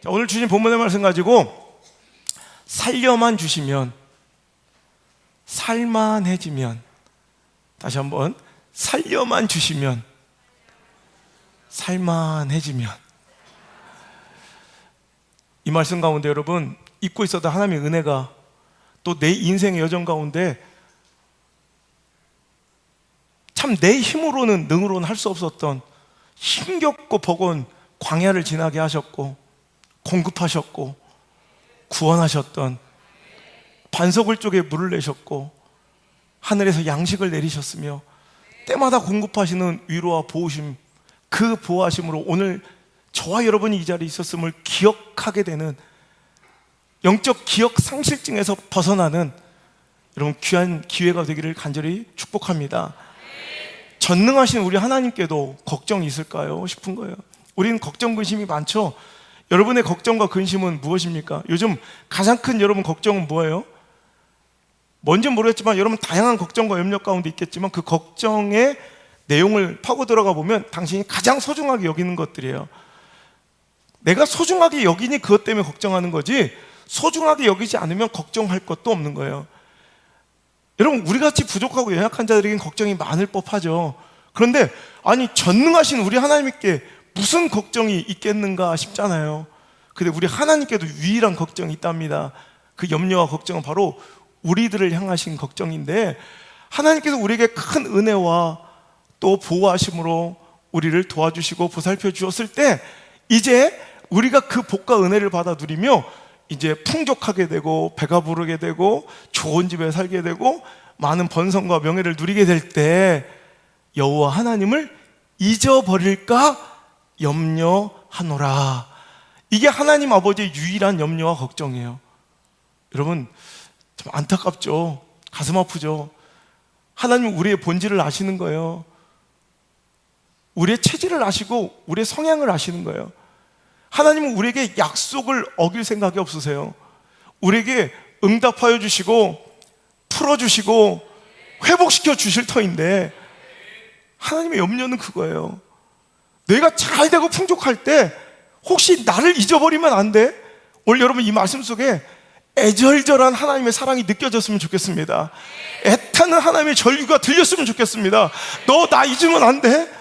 자, 오늘 주신 본문의 말씀 가지고 살려만 주시면, 살만해지면, 다시 한번 살려만 주시면 살만해지면. 이 말씀 가운데 여러분, 잊고 있었던 하나님의 은혜가 또 내 인생의 여정 가운데 참 내 힘으로는 능으로는 할 수 없었던 힘겹고 버거운 광야를 지나게 하셨고, 공급하셨고, 구원하셨던, 반석을 쪼개 물을 내셨고, 하늘에서 양식을 내리셨으며 때마다 공급하시는 위로와 보호심, 그 보호하심으로 오늘 저와 여러분이 이 자리에 있었음을 기억하게 되는, 영적 기억 상실증에서 벗어나는 여러분 귀한 기회가 되기를 간절히 축복합니다. 전능하신 우리 하나님께도 걱정이 있을까요? 싶은 거예요. 우리는 걱정 근심이 많죠. 여러분의 걱정과 근심은 무엇입니까? 요즘 가장 큰 여러분 걱정은 뭐예요? 뭔지 모르겠지만 여러분 다양한 걱정과 염려 가운데 있겠지만 그 걱정의 내용을 파고 들어가 보면 당신이 가장 소중하게 여기는 것들이에요. 내가 소중하게 여기니 그것 때문에 걱정하는 거지, 소중하게 여기지 않으면 걱정할 것도 없는 거예요. 여러분, 우리같이 부족하고 연약한 자들에겐 걱정이 많을 법하죠. 그런데 아니, 전능하신 우리 하나님께 무슨 걱정이 있겠는가 싶잖아요. 근데 우리 하나님께도 유일한 걱정이 있답니다. 그 염려와 걱정은 바로 우리들을 향하신 걱정인데, 하나님께서 우리에게 큰 은혜와 또 보호하심으로 우리를 도와주시고 보살펴 주었을 때, 이제 우리가 그 복과 은혜를 받아 누리며 이제 풍족하게 되고 배가 부르게 되고 좋은 집에 살게 되고 많은 번성과 명예를 누리게 될 때 여호와 하나님을 잊어버릴까 염려하노라. 이게 하나님 아버지의 유일한 염려와 걱정이에요. 여러분, 참 안타깝죠. 가슴 아프죠. 하나님은 우리의 본질을 아시는 거예요. 우리의 체질을 아시고 우리의 성향을 아시는 거예요. 하나님은 우리에게 약속을 어길 생각이 없으세요. 우리에게 응답하여 주시고 풀어주시고 회복시켜 주실 터인데, 하나님의 염려는 그거예요. 내가 잘 되고 풍족할 때 혹시 나를 잊어버리면 안 돼? 오늘 여러분 이 말씀 속에 애절절한 하나님의 사랑이 느껴졌으면 좋겠습니다. 애타는 하나님의 전류가 들렸으면 좋겠습니다. 너 나 잊으면 안 돼?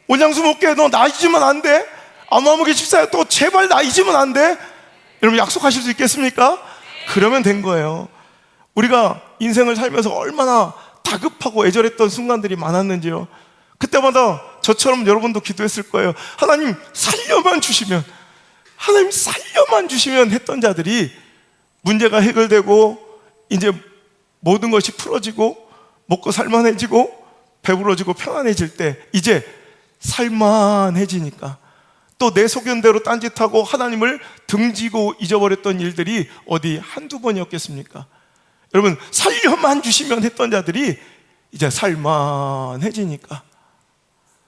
온양수 목회 너 나 잊으면 안 돼? 아무아무개 집사야 또 제발 나 잊으면 안 돼? 여러분 약속하실 수 있겠습니까? 그러면 된 거예요. 우리가 인생을 살면서 얼마나 다급하고 애절했던 순간들이 많았는지요. 그때마다 저처럼 여러분도 기도했을 거예요. 하나님 살려만 주시면, 하나님 살려만 주시면 했던 자들이 문제가 해결되고 이제 모든 것이 풀어지고 먹고 살만해지고 배부러지고 편안해질 때 이제 살만해지니까 또 내 소견대로 딴짓하고 하나님을 등지고 잊어버렸던 일들이 어디 한두 번이었겠습니까? 여러분, 살려만 주시면 했던 자들이 이제 살만해지니까,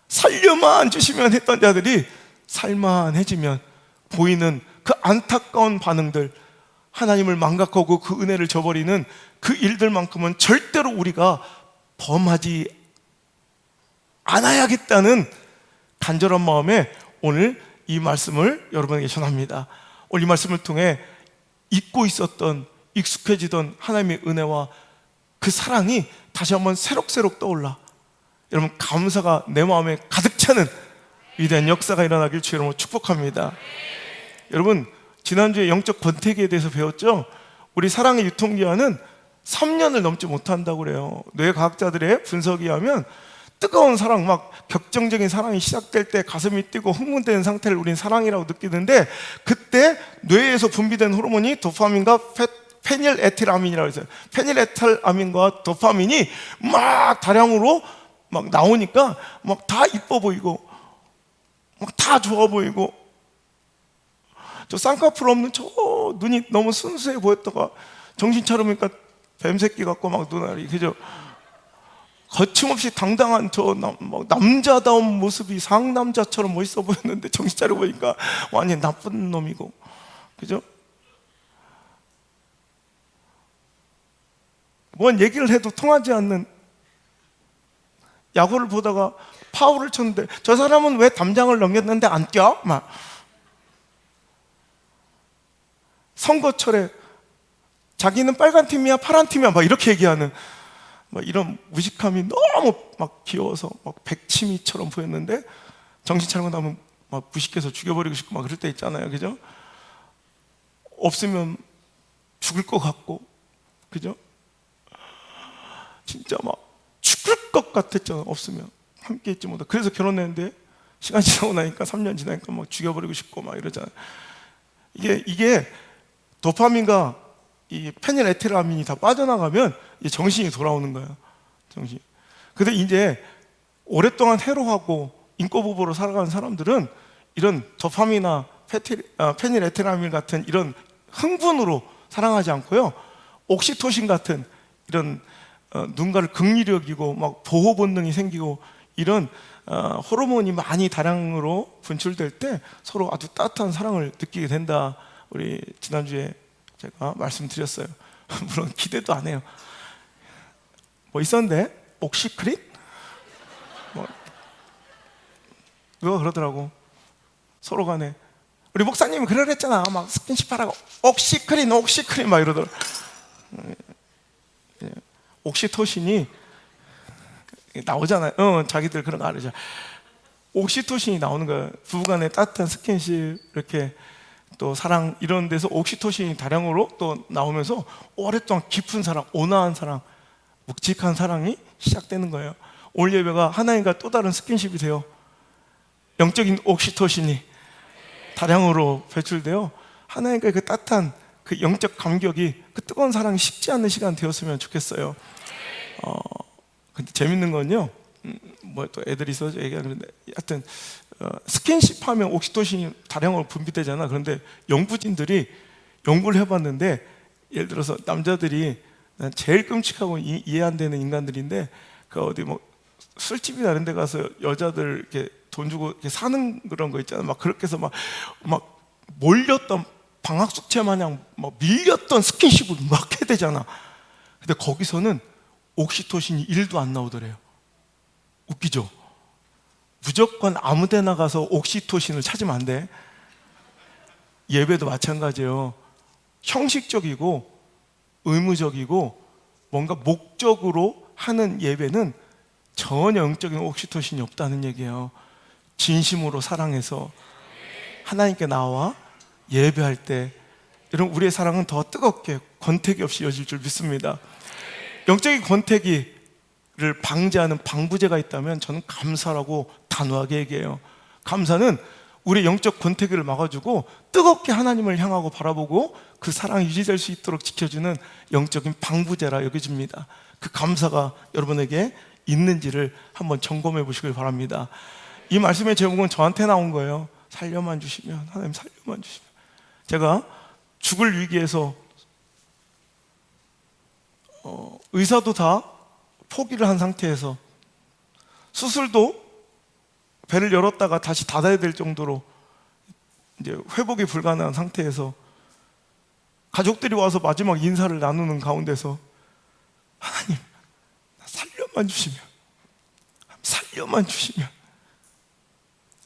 살려만 주시면 했던 자들이 살만해지면 보이는 그 안타까운 반응들, 하나님을 망각하고 그 은혜를 저버리는 그 일들만큼은 절대로 우리가 범하지 않아야겠다는 간절한 마음에 오늘 이 말씀을 여러분에게 전합니다. 오늘 이 말씀을 통해 잊고 있었던, 익숙해지던 하나님의 은혜와 그 사랑이 다시 한번 새록새록 떠올라 여러분 감사가 내 마음에 가득 차는 위대한 역사가 일어나길 주의 이름으로 축복합니다. 여러분, 지난주에 영적 권태기에 대해서 배웠죠? 우리 사랑의 유통기한은 3년을 넘지 못한다고 그래요. 뇌과학자들의 분석에 의하면 뜨거운 사랑, 막 격정적인 사랑이 시작될 때 가슴이 뛰고 흥분되는 상태를 우린 사랑이라고 느끼는데, 그때 뇌에서 분비된 호르몬이 도파민과 페닐에틸아민이라고 해서, 페닐에틸아민과 도파민이 막 다량으로 막 나오니까 막 다 이뻐 보이고 막 다 좋아 보이고, 저 쌍꺼풀 없는 저 눈이 너무 순수해 보였다가 정신 차려보니까 뱀새끼 같고 막 눈알이, 그죠? 거침없이 당당한 저 남자다운 모습이 상남자처럼 멋있어 보였는데 정신 차려보니까 완전 나쁜 놈이고, 그죠? 뭔 얘기를 해도 통하지 않는, 야구를 보다가 파울을 쳤는데 저 사람은 왜 담장을 넘겼는데 안 뛰어? 막 선거철에 자기는 빨간 팀이야 파란 팀이야 막 이렇게 얘기하는 막 이런 무식함이 너무 막 귀여워서 막 백치미처럼 보였는데 정신 차리고 나면 막 무식해서 죽여버리고 싶고 막 그럴 때 있잖아요, 그죠? 없으면 죽을 것 같고, 그죠? 진짜 막 죽을 것 같았잖아, 없으면. 함께 있지 못하고. 그래서 결혼했는데 시간 지나고 나니까 3년 지나니까 막 죽여버리고 싶고 막 이러잖아요. 이게 도파민과 이 페닐에틸아민이 다 빠져나가면 이제 정신이 돌아오는 거예요. 정신. 근데 이제 오랫동안 해로하고 인꼬부부로 살아가는 사람들은 이런 도파민이나 페닐에틸아민 같은 이런 흥분으로 사랑하지 않고요. 옥시토신 같은 이런 누군가를 긍휼히 여기고 막 보호 본능이 생기고 이런 호르몬이 많이 다량으로 분출될 때 서로 아주 따뜻한 사랑을 느끼게 된다. 우리 지난주에 제가 말씀드렸어요. 물론 기대도 안 해요. 뭐 있었는데 옥시크린? 뭐 누가 그러더라고. 서로 간에 우리 목사님이 그러랬잖아. 막 스킨십 하라고 옥시크린 막 이러더라. 옥시토신이 나오잖아요. 자기들 그런 거 알죠. 옥시토신이 나오는 거예요. 부부간의 따뜻한 스킨십 이렇게 또 사랑 이런 데서 옥시토신이 다량으로 또 나오면서 오랫동안 깊은 사랑, 온화한 사랑, 묵직한 사랑이 시작되는 거예요. 오늘 예배가 하나님과 또 다른 스킨십이 돼요. 영적인 옥시토신이 다량으로 배출되어 하나님과 그 따뜻한 그 영적 감격이 그 뜨거운 사랑이 식지 않는 시간 되었으면 좋겠어요. 근데 재밌는 건요. 뭐 또 애들이 있어서 얘기하는데 하여튼 스킨십 하면 옥시토신이 다량으로 분비되잖아. 그런데 연구진들이 연구를 해봤는데 예를 들어서 남자들이 난 제일 끔찍하고 이해 안 되는 인간들인데 그 어디 뭐 술집이나 이런 데 가서 여자들 이렇게 돈 주고 이렇게 사는 그런 거 있잖아. 막 그렇게 해서 막 몰렸던 방학 숙제 마냥 막 밀렸던 스킨십을 막 해야 되잖아. 근데 거기서는 옥시토신이 1도 안 나오더래요. 웃기죠? 무조건 아무 데나 가서 옥시토신을 찾으면 안 돼. 예배도 마찬가지예요. 형식적이고 의무적이고 뭔가 목적으로 하는 예배는 전혀 영적인 옥시토신이 없다는 얘기예요. 진심으로 사랑해서 하나님께 나와 예배할 때 여러분 우리의 사랑은 더 뜨겁게 권태기 없이 이어질 줄 믿습니다. 영적인 권태기를 방지하는 방부제가 있다면 저는 감사라고 단호하게 얘기해요. 감사는 우리의 영적 권태기를 막아주고 뜨겁게 하나님을 향하고 바라보고 그 사랑이 유지될 수 있도록 지켜주는 영적인 방부제라 여겨집니다. 그 감사가 여러분에게 있는지를 한번 점검해 보시길 바랍니다. 이 말씀의 제목은 저한테 나온 거예요. 살려만 주시면, 하나님 살려만 주시면. 제가 죽을 위기에서 의사도 다 포기를 한 상태에서 수술도 배를 열었다가 다시 닫아야 될 정도로 이제 회복이 불가능한 상태에서 가족들이 와서 마지막 인사를 나누는 가운데서 하나님 나 살려만 주시면, 살려만 주시면,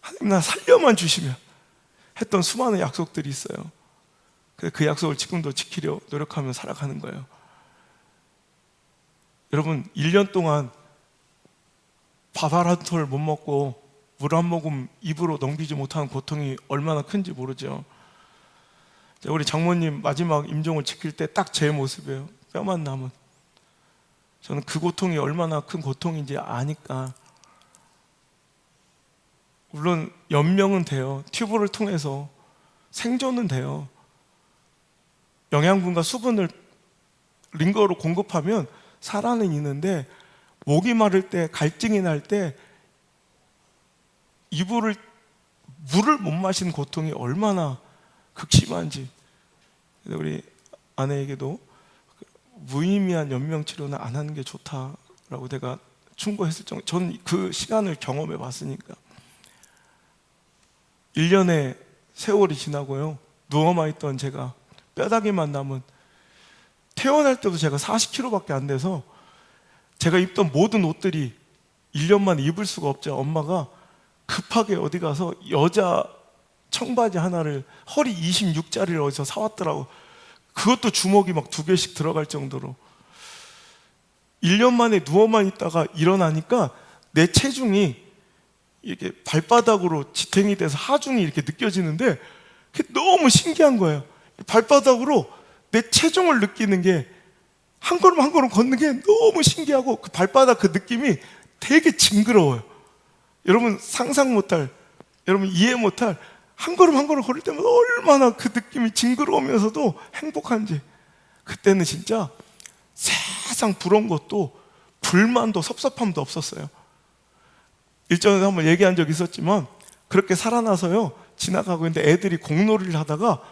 하나님 나 살려만 주시면 했던 수많은 약속들이 있어요. 그 약속을 지금도 지키려 노력하며 살아가는 거예요. 여러분 1년 동안 밥 한 톨 못 먹고 물 한 모금 입으로 넘기지 못하는 고통이 얼마나 큰지 모르죠. 우리 장모님 마지막 임종을 지킬 때 딱 제 모습이에요. 뼈만 남은. 저는 그 고통이 얼마나 큰 고통인지 아니까. 물론 연명은 돼요. 튜브를 통해서 생존은 돼요. 영양분과 수분을 링거로 공급하면 살아는 있는데 목이 마를 때, 갈증이 날 때 물을 못 마시는 고통이 얼마나 극심한지. 우리 아내에게도 무의미한 연명 치료는 안 하는 게 좋다라고 내가 충고했을 정도. 전 그 시간을 경험해 봤으니까. 1년의 세월이 지나고요. 누워만 있던 제가 뼈다귀만 남은, 태어날 때도 제가 40kg밖에 안 돼서 제가 입던 모든 옷들이 1년 만에 입을 수가 없죠. 엄마가 급하게 어디 가서 여자 청바지 하나를 허리 26짜리를 어디서 사왔더라고. 그것도 주먹이 막 2개씩 들어갈 정도로. 1년 만에 누워만 있다가 일어나니까 내 체중이 이렇게 발바닥으로 지탱이 돼서 하중이 이렇게 느껴지는데 그게 너무 신기한 거예요. 발바닥으로 내 체중을 느끼는 게 한 걸음 한 걸음 걷는 게 너무 신기하고 그 발바닥 그 느낌이 되게 징그러워요. 여러분 상상 못할, 여러분 이해 못할 한 걸음 한 걸음 걸을 때마다 얼마나 그 느낌이 징그러우면서도 행복한지. 그때는 진짜 세상 부러운 것도 불만도 섭섭함도 없었어요. 일전에 한번 얘기한 적이 있었지만 그렇게 살아나서요 지나가고 있는데 애들이 공놀이를 하다가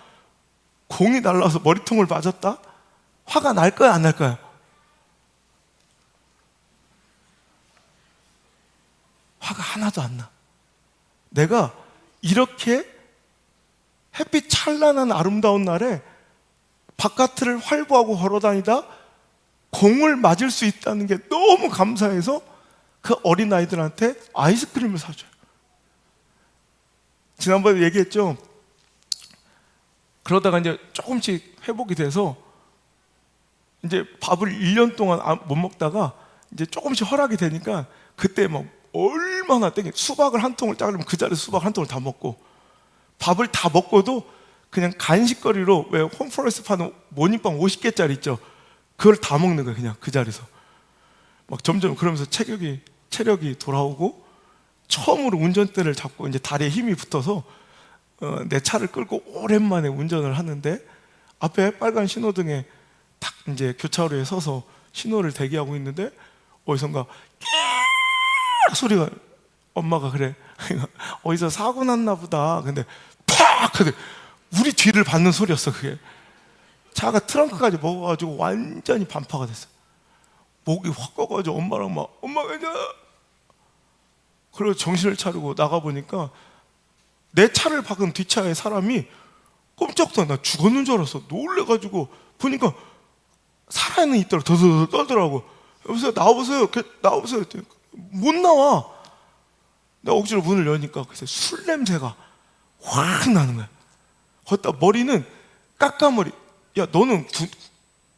공이 날라와서 머리통을 맞았다? 화가 날까요 안 날까요? 화가 하나도 안 나. 내가 이렇게 햇빛 찬란한 아름다운 날에 바깥을 활보하고 걸어다니다 공을 맞을 수 있다는 게 너무 감사해서 그 어린아이들한테 아이스크림을 사줘요. 지난번에 얘기했죠. 그러다가 이제 조금씩 회복이 돼서 이제 밥을 1년 동안 못 먹다가 이제 조금씩 허락이 되니까 그때 막 얼마나 수박을 한 통을 자르면 그 자리에서 수박 한 통을 다 먹고, 밥을 다 먹고도 그냥 간식거리로 왜 홈플러스 파는 모닝빵 50개짜리 있죠. 그걸 다 먹는 거예요. 그냥 그 자리에서 막 점점 그러면서 체력이 돌아오고 처음으로 운전대를 잡고 이제 다리에 힘이 붙어서 내 차를 끌고 오랜만에 운전을 하는데 앞에 빨간 신호등에 딱 이제 교차로에 서서 신호를 대기하고 있는데 어디선가 깨악 소리가, 엄마가 그래 어디서 사고 났나 보다. 근데 팍 근데 우리 뒤를 받는 소리였어. 그게 차가 트렁크까지 먹어가지고 완전히 반파가 됐어. 목이 확 꺼가지고 엄마랑 막 엄마 괜찮아? 그래서 정신을 차리고 나가보니까 내 차를 박은 뒷차에 사람이 꼼짝도 안, 나 죽었는 줄 알았어. 놀래가지고 보니까 살아있는 있더라고. 더더더 떨더라고. 여보세요, 나와보세요. 나와보세요. 못 나와. 내가 억지로 문을 여니까 글쎄 술 냄새가 확 나는 거야. 거기다 머리는 까까머리. 야, 너는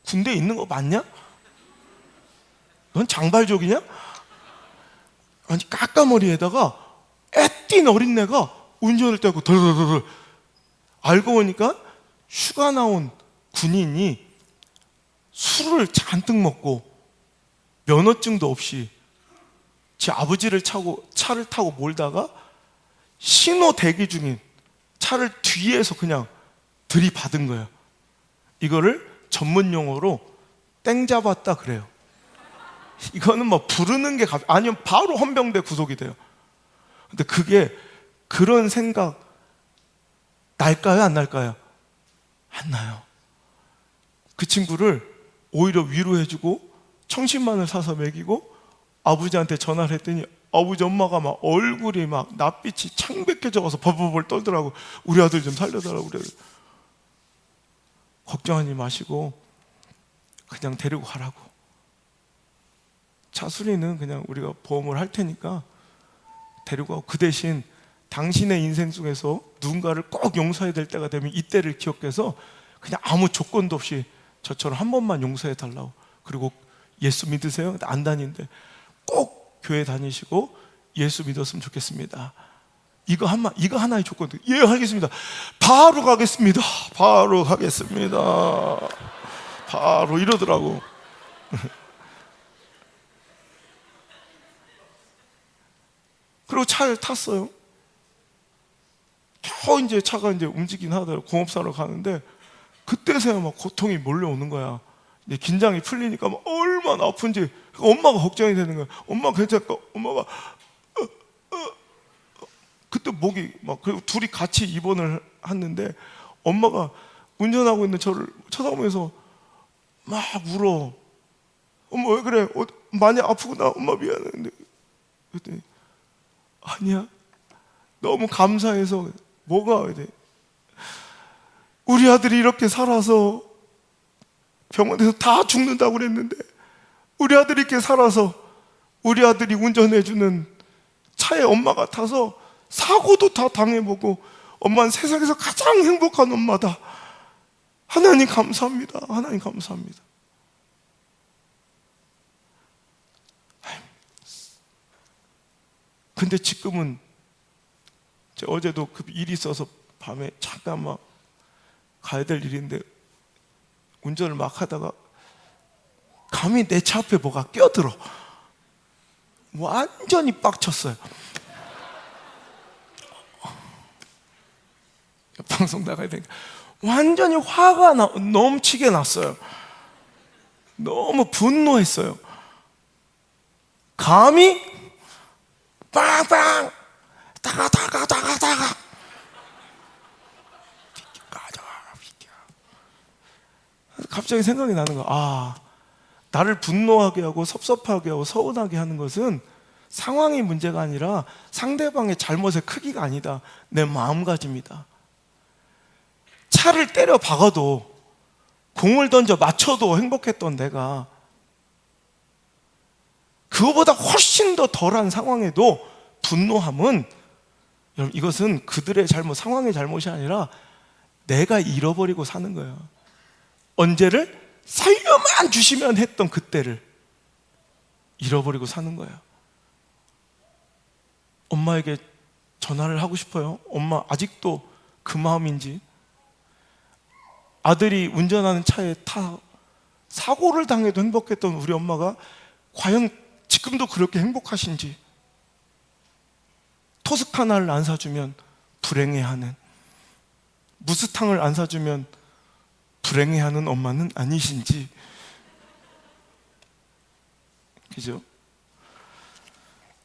군대에 있는 거 맞냐? 넌 장발족이냐? 아니 까까머리에다가 애띤 어린애가 운전을 떼고 덜덜덜. 알고 보니까 휴가 나온 군인이 술을 잔뜩 먹고 면허증도 없이 제 아버지를 차를 타고 몰다가 신호 대기 중인 차를 뒤에서 그냥 들이받은 거예요. 이거를 전문 용어로 땡 잡았다 그래요. 이거는 뭐 부르는 게 아니면 바로 헌병대 구속이 돼요. 근데 그게 그런 생각 날까요 안 날까요? 안 나요. 그 친구를 오히려 위로해주고 청심만을 사서 먹이고 아버지한테 전화를 했더니 아버지 엄마가 막 얼굴이 막 낯빛이 창백해져서 벌벌벌 떨더라고. 우리 아들 좀 살려달라고. 우리 아들. 걱정하지 마시고 그냥 데리고 가라고. 차 수리는 그냥 우리가 보험을 할 테니까 데리고 가고, 그 대신 당신의 인생 속에서 누군가를 꼭 용서해야 될 때가 되면 이때를 기억해서 그냥 아무 조건도 없이 저처럼 한 번만 용서해 달라고. 그리고 예수 믿으세요? 안 다니는데 꼭 교회 다니시고 예수 믿었으면 좋겠습니다. 이거 하나의 조건도. 예, 알겠습니다. 바로 가겠습니다. 바로 가겠습니다. 바로 이러더라고. 그리고 차를 탔어요. 이제 차가 이제 움직이긴 하더라고. 공업사로 가는데 그때서야 막 고통이 몰려오는 거야. 이제 긴장이 풀리니까 막 얼마나 아픈지 엄마가 걱정이 되는 거야. 엄마 괜찮을까? 엄마가 그때 목이 막, 그리고 둘이 같이 입원을 했는데 엄마가 운전하고 있는 저를 쳐다보면서 막 울어. 엄마 왜 그래? 많이 아프구나. 엄마 미안해. 그랬더니 아니야. 너무 감사해서. 뭐가 돼? 우리 아들이 이렇게 살아서 병원에서 다 죽는다고 그랬는데 우리 아들이 이렇게 살아서 우리 아들이 운전해주는 차에 엄마가 타서 사고도 다 당해보고 엄마는 세상에서 가장 행복한 엄마다. 하나님 감사합니다. 하나님 감사합니다. 근데 지금은 어제도 그 일이 있어서 밤에 잠깐 막 가야 될 일인데 운전을 막 하다가 감히 내 차 앞에 뭐가 껴들어. 완전히 빡쳤어요. 방송 나가야 되니까 완전히 화가 넘치게 났어요. 너무 분노했어요. 감히 빵빵 다가 갑자기 생각이 나는 거야. 나를 분노하게 하고 섭섭하게 하고 서운하게 하는 것은 상황의 문제가 아니라 상대방의 잘못의 크기가 아니다. 내 마음가짐이다. 차를 때려 박아도 공을 던져 맞춰도 행복했던 내가 그거보다 훨씬 더 덜한 상황에도 분노함은, 여러분, 이것은 그들의 잘못, 상황의 잘못이 아니라 내가 잃어버리고 사는 거예요. 언제를 살려만 주시면 했던 그때를 잃어버리고 사는 거예요. 엄마에게 전화를 하고 싶어요. 엄마 아직도 그 마음인지. 아들이 운전하는 차에 사고를 당해도 행복했던 우리 엄마가 과연 지금도 그렇게 행복하신지. 토스카나를 안 사주면 불행해하는, 무스탕을 안 사주면 불행해하는 엄마는 아니신지. 그죠?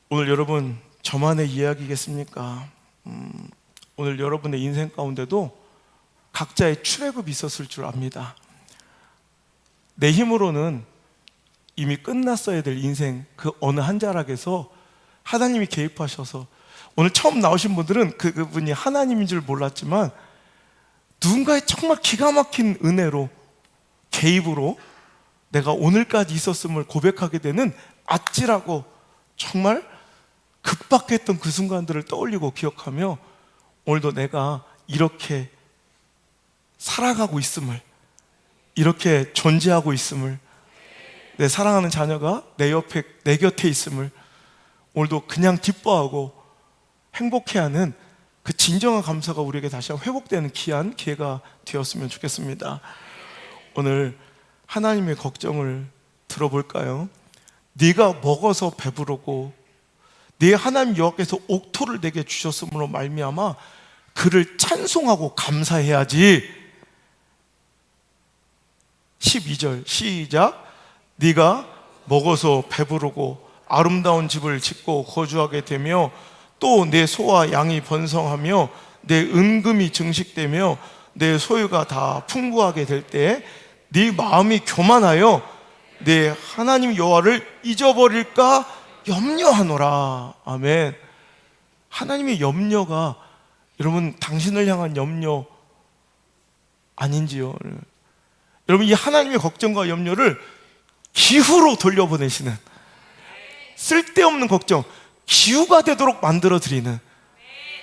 오늘 여러분 저만의 이야기겠습니까? 오늘 여러분의 인생 가운데도 각자의 출애굽이 있었을 줄 압니다. 내 힘으로는 이미 끝났어야 될 인생 그 어느 한 자락에서 하나님이 개입하셔서, 오늘 처음 나오신 분들은 그분이 하나님인 줄 몰랐지만 누군가의 정말 기가 막힌 은혜로, 개입으로 내가 오늘까지 있었음을 고백하게 되는 아찔하고 정말 급박했던 그 순간들을 떠올리고 기억하며 오늘도 내가 이렇게 살아가고 있음을, 이렇게 존재하고 있음을, 내 사랑하는 자녀가 내 옆에, 내 곁에 있음을 오늘도 그냥 기뻐하고 행복해하는 그 진정한 감사가 우리에게 다시 한번 회복되는 귀한 기회가 되었으면 좋겠습니다. 오늘 하나님의 걱정을 들어볼까요? 네가 먹어서 배부르고 네 하나님 여호와께서 옥토를 내게 주셨으므로 말미암아 그를 찬송하고 감사해야지. 12절 시작. 네가 먹어서 배부르고 아름다운 집을 짓고 거주하게 되며 또 내 소와 양이 번성하며 내 은금이 증식되며 내 소유가 다 풍부하게 될 때 네 마음이 교만하여 내 하나님 여호와를 잊어버릴까 염려하노라. 아멘. 하나님의 염려가 여러분 당신을 향한 염려 아닌지요? 여러분 이 하나님의 걱정과 염려를 기후로 돌려보내시는, 쓸데없는 걱정 기후가 되도록 만들어드리는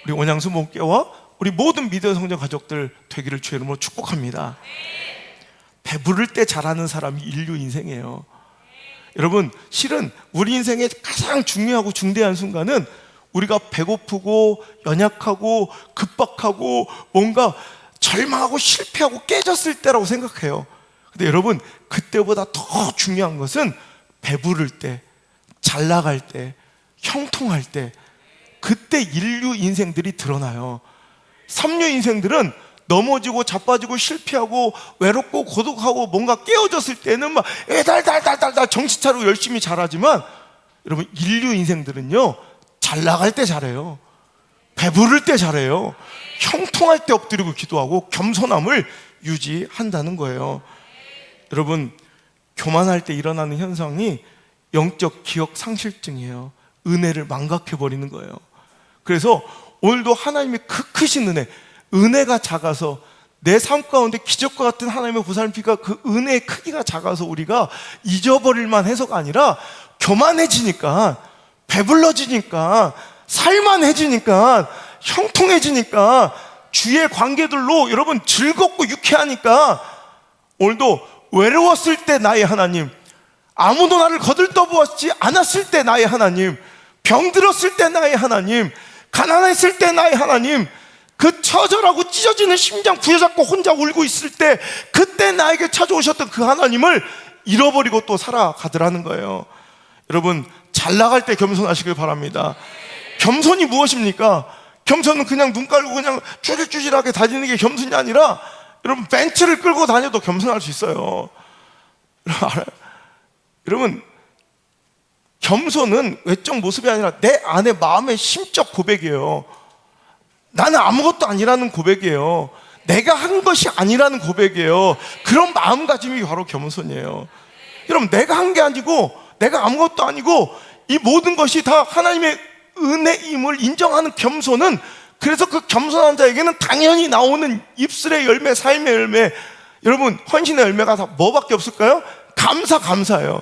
우리 온양수 목교와 우리 모든 믿음의 성장 가족들 되기를 주의 이름으로 축복합니다. 배부를 때 잘하는 사람이 인류 인생이에요. 여러분 실은 우리 인생의 가장 중요하고 중대한 순간은 우리가 배고프고 연약하고 급박하고 뭔가 절망하고 실패하고 깨졌을 때라고 생각해요. 근데 여러분 그때보다 더 중요한 것은 배부를 때, 잘 나갈 때, 형통할 때, 그때 인류 인생들이 드러나요. 삼류 인생들은 넘어지고 자빠지고 실패하고 외롭고 고독하고 뭔가 깨어졌을 때는 막 달달달달달 정신 차리고 열심히 잘하지만 여러분 인류 인생들은요 잘 나갈 때 잘해요. 배부를 때 잘해요. 형통할 때 엎드리고 기도하고 겸손함을 유지한다는 거예요. 여러분 교만할 때 일어나는 현상이 영적 기억 상실증이에요. 은혜를 망각해버리는 거예요. 그래서 오늘도 하나님의 그 크신 은혜가 작아서 내 삶 가운데 기적과 같은 하나님의 보살핌 피가 그 은혜의 크기가 작아서 우리가 잊어버릴만 해서가 아니라 교만해지니까, 배불러지니까, 살만해지니까, 형통해지니까 주위의 관계들로 여러분 즐겁고 유쾌하니까 오늘도 외로웠을 때 나의 하나님, 아무도 나를 거들떠보았지 않았을 때 나의 하나님, 병들었을 때 나의 하나님, 가난했을 때 나의 하나님, 그 처절하고 찢어지는 심장 부여잡고 혼자 울고 있을 때 그때 나에게 찾아오셨던 그 하나님을 잃어버리고 또 살아가더라는 거예요. 여러분, 잘 나갈 때 겸손하시길 바랍니다. 겸손이 무엇입니까? 겸손은 그냥 눈 깔고 그냥 쭈질쭈질하게 다니는 게 겸손이 아니라 여러분, 벤츠를 끌고 다녀도 겸손할 수 있어요. 여러분, 겸손은 외적 모습이 아니라 내 안에 마음의 심적 고백이에요. 나는 아무것도 아니라는 고백이에요. 내가 한 것이 아니라는 고백이에요. 그런 마음가짐이 바로 겸손이에요. 여러분, 내가 한 게 아니고 내가 아무것도 아니고 이 모든 것이 다 하나님의 은혜임을 인정하는 겸손은, 그래서 그 겸손한 자에게는 당연히 나오는 입술의 열매, 삶의 열매, 여러분 헌신의 열매가 다 뭐밖에 없을까요? 감사예요.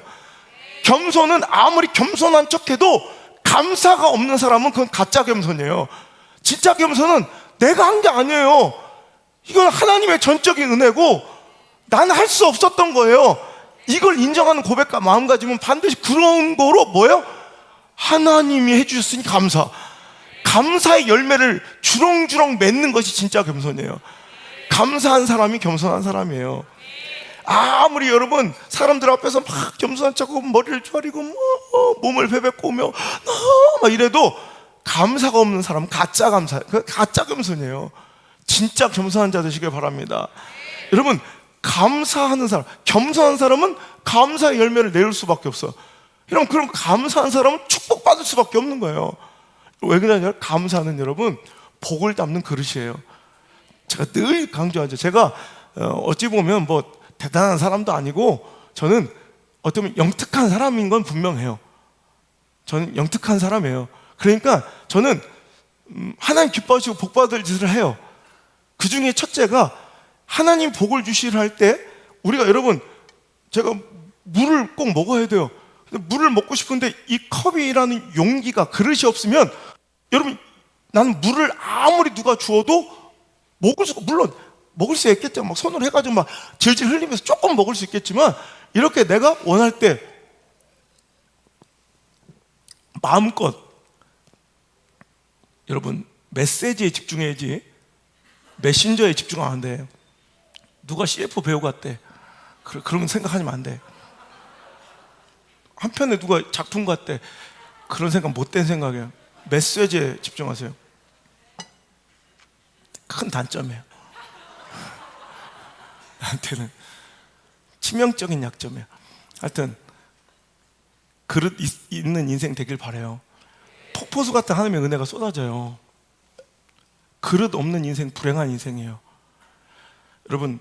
겸손은 아무리 겸손한 척해도 감사가 없는 사람은 그건 가짜 겸손이에요. 진짜 겸손은 내가 한 게 아니에요. 이건 하나님의 전적인 은혜고 나는 할 수 없었던 거예요. 이걸 인정하는 고백과 마음가짐은 반드시 그런 거로 뭐예요? 하나님이 해주셨으니 감사의 열매를 주렁주렁 맺는 것이 진짜 겸손이에요. 감사한 사람이 겸손한 사람이에요. 아무리 여러분 사람들 앞에서 막 겸손한 척하고 머리를 조아리고 몸을 베베꼬며 막 이래도 감사가 없는 사람은 가짜 겸손이에요. 진짜 겸손한 자 되시길 바랍니다. 여러분, 감사하는 사람, 겸손한 사람은 감사의 열매를 내릴 수밖에 없어요. 여러분, 그럼 감사한 사람은 축복받을 수밖에 없는 거예요. 왜 그러냐? 감사는 여러분 복을 담는 그릇이에요. 제가 늘 강조하죠. 제가 어찌 보면 뭐 대단한 사람도 아니고 저는 어쩌면 영특한 사람인 건 분명해요. 저는 영특한 사람이에요. 그러니까 저는 하나님 기뻐하시고 복 받을 짓을 해요. 그 중에 첫째가 하나님 복을 주시를 할 때 우리가, 여러분, 제가 물을 꼭 먹어야 돼요. 근데 물을 먹고 싶은데 이 컵이라는 용기가, 그릇이 없으면 여러분, 나는 물을 아무리 누가 주어도 물론 먹을 수 있겠죠. 막 손으로 해가지고 막 질질 흘리면서 조금 먹을 수 있겠지만, 이렇게 내가 원할 때 마음껏, 여러분, 메시지에 집중해야지 메신저에 집중하면 안 돼. 누가 CF 배우 같대. 그런 생각하면 안 돼. 한편에 누가 작품 같대. 그런 생각 못된 생각이에요. 메시지에 집중하세요. 큰 단점이에요. 나한테는 치명적인 약점이에요. 하여튼 그릇 있는 인생 되길 바라요. 폭포수 같은 하나님의 은혜가 쏟아져요. 그릇 없는 인생 불행한 인생이에요. 여러분,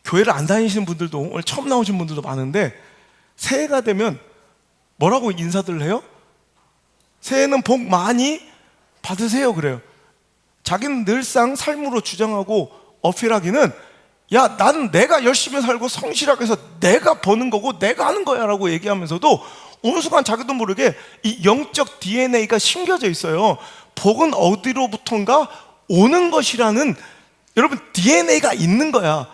교회를 안 다니시는 분들도, 오늘 처음 나오신 분들도 많은데 새해가 되면 뭐라고 인사들을 해요? 새해는 복 많이 받으세요 그래요. 자기는 늘상 삶으로 주장하고 어필하기는, 야, 나는 내가 열심히 살고 성실하게 해서 내가 버는 거고 내가 하는 거야 라고 얘기하면서도 어느 순간 자기도 모르게 이 영적 DNA가 심겨져 있어요. 복은 어디로부턴가 오는 것이라는, 여러분, DNA가 있는 거야.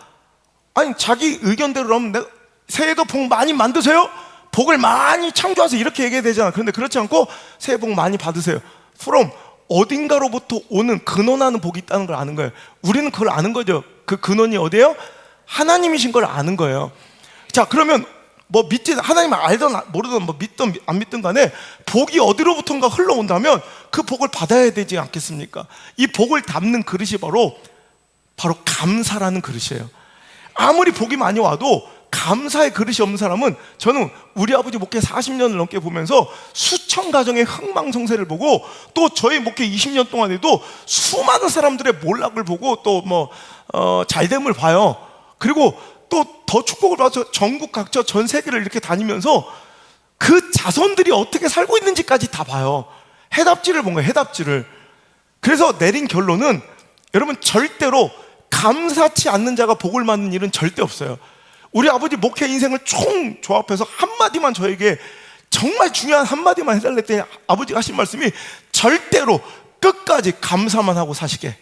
아니, 자기 의견대로 하면 새해도 복 많이 만드세요, 복을 많이 창조하세요, 이렇게 얘기해야 되잖아. 그런데 그렇지 않고 새해 복 많이 받으세요. from 어딘가로부터 오는 근원하는 복이 있다는 걸 아는 거예요. 우리는 그걸 아는 거죠. 그 근원이 어디예요? 하나님이신 걸 아는 거예요. 자, 그러면 뭐 하나님을 알든 모르든 뭐 믿든 안 믿든 간에 복이 어디로부턴가 흘러온다면 그 복을 받아야 되지 않겠습니까? 이 복을 담는 그릇이 바로 감사라는 그릇이에요. 아무리 복이 많이 와도 감사의 그릇이 없는 사람은, 저는 우리 아버지 목회 40년을 넘게 보면서 수천 가정의 흥망성쇠를 보고, 또 저희 목회 20년 동안에도 수많은 사람들의 몰락을 보고 또 잘됨을 봐요. 그리고 또 더 축복을 받아서 전국 각처 전 세계를 이렇게 다니면서 그 자손들이 어떻게 살고 있는지까지 다 봐요. 해답지를 본 거예요, 해답지를. 그래서 내린 결론은, 여러분, 절대로 감사치 않는 자가 복을 받는 일은 절대 없어요. 우리 아버지 목회 인생을 총 조합해서 한마디만 저에게, 정말 중요한 한마디만 해달랬더니 아버지가 하신 말씀이 절대로 끝까지 감사만 하고 사시게.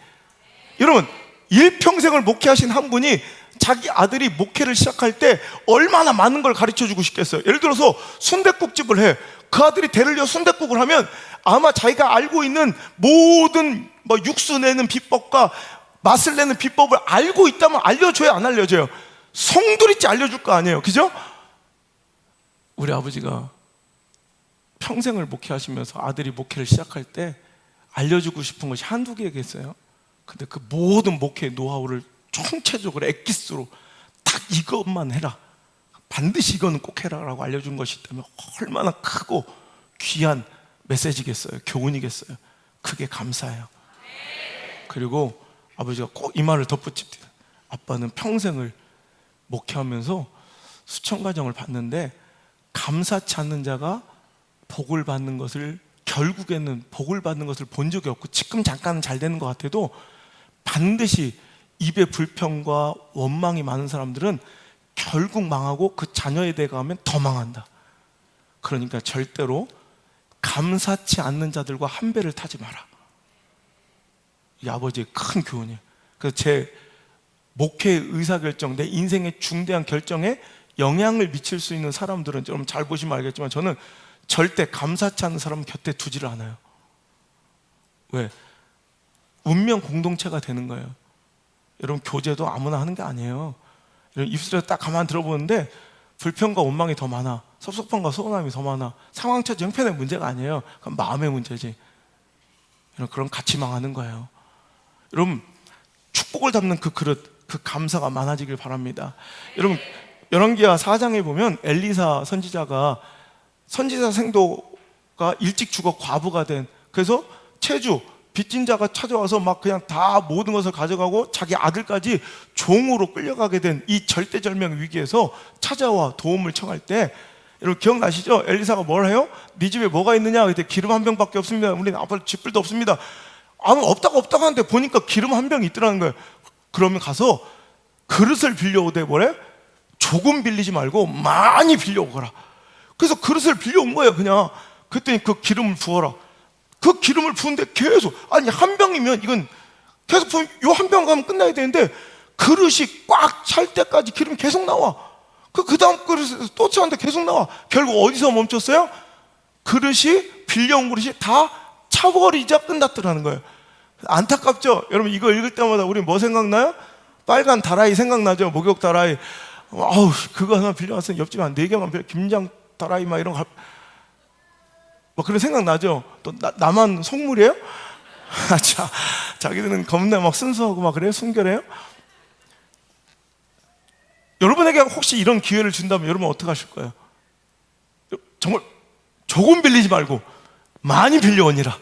여러분, 일평생을 목회하신 한 분이 자기 아들이 목회를 시작할 때 얼마나 많은 걸 가르쳐 주고 싶겠어요. 예를 들어서 순댓국집을 해. 그 아들이 대를 이어 순댓국을 하면 아마 자기가 알고 있는 모든 뭐 육수 내는 비법과 맛을 내는 비법을 알고 있다면 알려줘야 안 알려줘요? 송두리째 알려줄 거 아니에요, 그죠? 우리 아버지가 평생을 목회하시면서 아들이 목회를 시작할 때 알려주고 싶은 것이 한두 개겠어요. 근데 그 모든 목회의 노하우를 총체적으로 엑기스로 딱 이것만 해라, 반드시 이거는 꼭 해라 라고 알려준 것이 있다면 얼마나 크고 귀한 메시지겠어요, 교훈이겠어요. 그게 감사해요. 그리고 아버지가 꼭 이 말을 덧붙입니다. 아빠는 평생을 목회하면서 수천 가정을 봤는데 감사치 않는 자가 복을 받는 것을, 결국에는 복을 받는 것을 본 적이 없고, 지금 잠깐은 잘 되는 것 같아도 반드시 입에 불평과 원망이 많은 사람들은 결국 망하고 그 자녀에 대해 가면 더 망한다. 그러니까 절대로 감사치 않는 자들과 한 배를 타지 마라. 이 아버지의 큰 교훈이에요. 그래서 제 목회의 의사결정, 내 인생의 중대한 결정에 영향을 미칠 수 있는 사람들은, 여러분 잘 보시면 알겠지만 저는 절대 감사치 않은 사람 곁에 두지를 않아요. 왜? 운명 공동체가 되는 거예요. 여러분, 교제도 아무나 하는 게 아니에요. 여러분, 입술에서 딱 가만 들어보는데 불평과 원망이 더 많아, 섭섭함과 서운함이 더 많아. 상황처 형편의 문제가 아니에요. 그건 마음의 문제지. 여러분, 그럼 같이 망하는 거예요. 여러분, 축복을 담는 그 그릇, 그 감사가 많아지길 바랍니다. 여러분, 열왕기하 4장에 보면 엘리사 선지자가, 선지자 생도가 일찍 죽어 과부가 된, 그래서 체주 빚진 자가 찾아와서 막 그냥 다 모든 것을 가져가고 자기 아들까지 종으로 끌려가게 된 이 절대절명 위기에서 찾아와 도움을 청할 때, 여러분 기억나시죠? 엘리사가 뭘 해요? 네 집에 뭐가 있느냐? 그때 기름 한 병밖에 없습니다. 우리는 아빠 집불도 없습니다. 아무 없다고 하는데 보니까 기름 한 병이 있더라는 거예요. 그러면 가서 그릇을 빌려오되 뭐래? 조금 빌리지 말고 많이 빌려오거라. 그래서 그릇을 빌려온 거예요, 그냥. 그랬더니 그 기름을 부어라. 그 기름을 부은데 계속, 아니 한 병이면 이건 계속 부으면 요 한 병 가면 끝나야 되는데 그릇이 꽉 찰 때까지 기름이 계속 나와. 그 다음 그릇에서 또 차는데 계속 나와. 결국 어디서 멈췄어요? 그릇이, 빌려온 그릇이 다 차버리자 끝났더라는 거예요. 안타깝죠? 여러분, 이거 읽을 때마다 우리 뭐 생각나요? 빨간 다라이 생각나죠? 목욕 다라이. 아우, 그거 하나 빌려왔으면 옆집에 한 4개만 빌려, 김장 다라이 막 이런 거, 뭐 그런 생각 나죠? 또 나만 속물이에요? 자, 자기들은 겁나 막 순수하고 막 그래요? 순결해요? 여러분에게 혹시 이런 기회를 준다면 여러분 어떻게 하실 거예요? 정말 조금 빌리지 말고 많이 빌려오니라.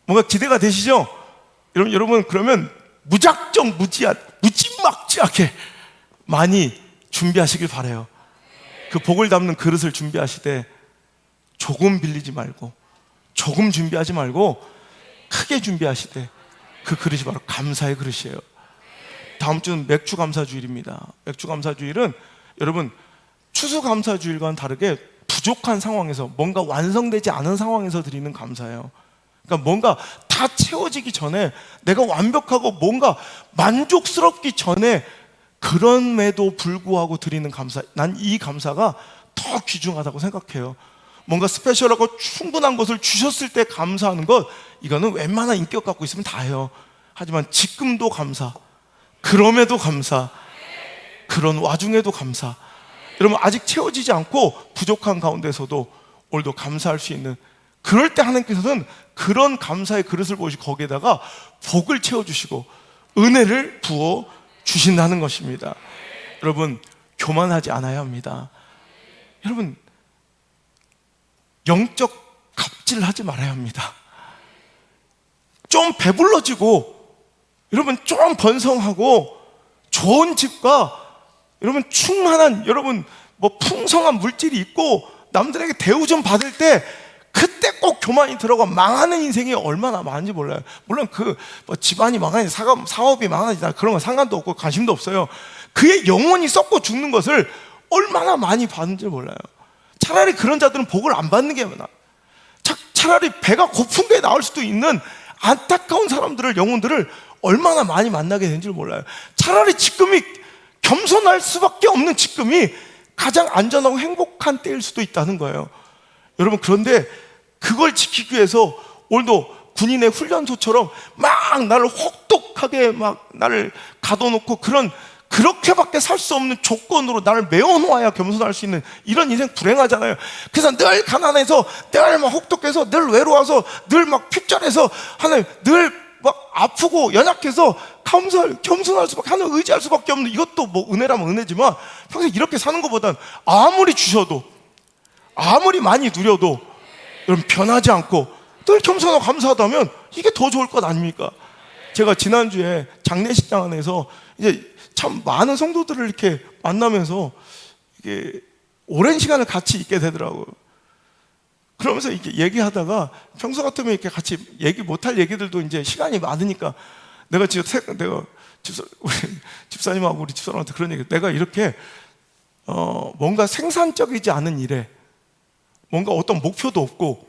뭔가 기대가 되시죠? 여러분 그러면 무작정 무지막지하게 많이 준비하시길 바라요. 그 복을 담는 그릇을 준비하시되 조금 빌리지 말고, 조금 준비하지 말고 크게 준비하시되 그 그릇이 바로 감사의 그릇이에요. 다음 주는 맥주감사주일입니다. 맥주감사주일은 여러분 추수감사주일과는 다르게 부족한 상황에서, 뭔가 완성되지 않은 상황에서 드리는 감사예요. 그러니까 뭔가 다 채워지기 전에, 내가 완벽하고 뭔가 만족스럽기 전에, 그럼에도 불구하고 드리는 감사, 난 이 감사가 더 귀중하다고 생각해요. 뭔가 스페셜하고 충분한 것을 주셨을 때 감사하는 것, 이거는 웬만한 인격 갖고 있으면 다 해요. 하지만 지금도 감사, 그럼에도 감사, 그런 와중에도 감사. 여러분, 아직 채워지지 않고 부족한 가운데서도 오늘도 감사할 수 있는, 그럴 때 하나님께서는 그런 감사의 그릇을 보시고 거기에다가 복을 채워주시고 은혜를 부어 주신다는 것입니다. 여러분, 교만하지 않아야 합니다. 여러분, 영적 갑질하지 말아야 합니다. 좀 배불러지고, 여러분 좀 번성하고 좋은 집과 여러분 충만한, 여러분 뭐 풍성한 물질이 있고 남들에게 대우 좀 받을 때, 그때 꼭 교만이 들어가 망하는 인생이 얼마나 많은지 몰라요. 물론 그 뭐 집안이 망하니 사업이 망하니 그런 건 상관도 없고 관심도 없어요. 그의 영혼이 썩고 죽는 것을 얼마나 많이 받는지 몰라요. 차라리 그런 자들은 복을 안 받는 게 나아. 차라리 배가 고픈 게 나올 수도 있는 안타까운 사람들을, 영혼들을 얼마나 많이 만나게 된지 몰라요. 차라리 지금이 겸손할 수밖에 없는 지금이 가장 안전하고 행복한 때일 수도 있다는 거예요. 여러분, 그런데 그걸 지키기 위해서 오늘도 군인의 훈련소처럼 막 나를 혹독하게 막 나를 가둬놓고 그렇게밖에 살 수 없는 조건으로 나를 메워놓아야 겸손할 수 있는 이런 인생 불행하잖아요. 그래서 늘 가난해서, 늘 막 혹독해서, 늘 외로워서, 늘 막 핍절해서, 하나님 늘 막 아프고 연약해서 겸손할 수밖에, 하나님 의지할 수밖에 없는, 이것도 뭐 은혜라면 은혜지만 평생 이렇게 사는 것보단 아무리 주셔도, 아무리 많이 누려도 여러분 변하지 않고 늘 겸손하고 감사하다면 이게 더 좋을 것 아닙니까? 제가 지난주에 장례식장 안에서 이제 참 많은 성도들을 이렇게 만나면서 이게 오랜 시간을 같이 있게 되더라고요. 그러면서 이렇게 얘기하다가 평소 같으면 이렇게 같이 얘기 못할 얘기들도 이제 시간이 많으니까 우리 집사님하고 우리 집사람한테 그런 얘기, 내가 이렇게 뭔가 생산적이지 않은 일에 뭔가 어떤 목표도 없고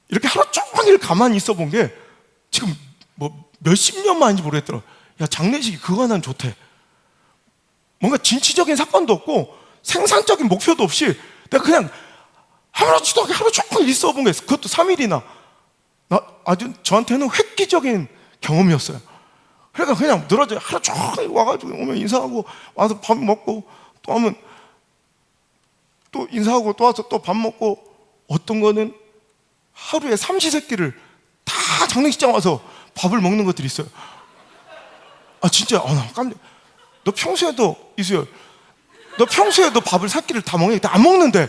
이렇게 하루 종일 가만히 있어 본 게 지금 뭐 몇십 년 만인지 모르겠더라. 야, 장례식이 그거 난 좋대. 뭔가 진취적인 사건도 없고 생산적인 목표도 없이 내가 그냥 아무렇지도 않게 하루 종일 있어 본 게 있어. 그것도 3일이나. 아주 저한테는 획기적인 경험이었어요. 그러니까 그냥 늘어져 하루 종일 와가지고 오면 인사하고 와서 밥 먹고 또 하면 또 인사하고 또 와서 또 밥 먹고, 어떤 거는 하루에 삼시세끼를 다 장례식장 와서 밥을 먹는 것들이 있어요. 아 진짜, 나 깜짝. 너 평소에도 이수열, 너 평소에도 밥을 세 끼를 다 먹는데 안 먹는데,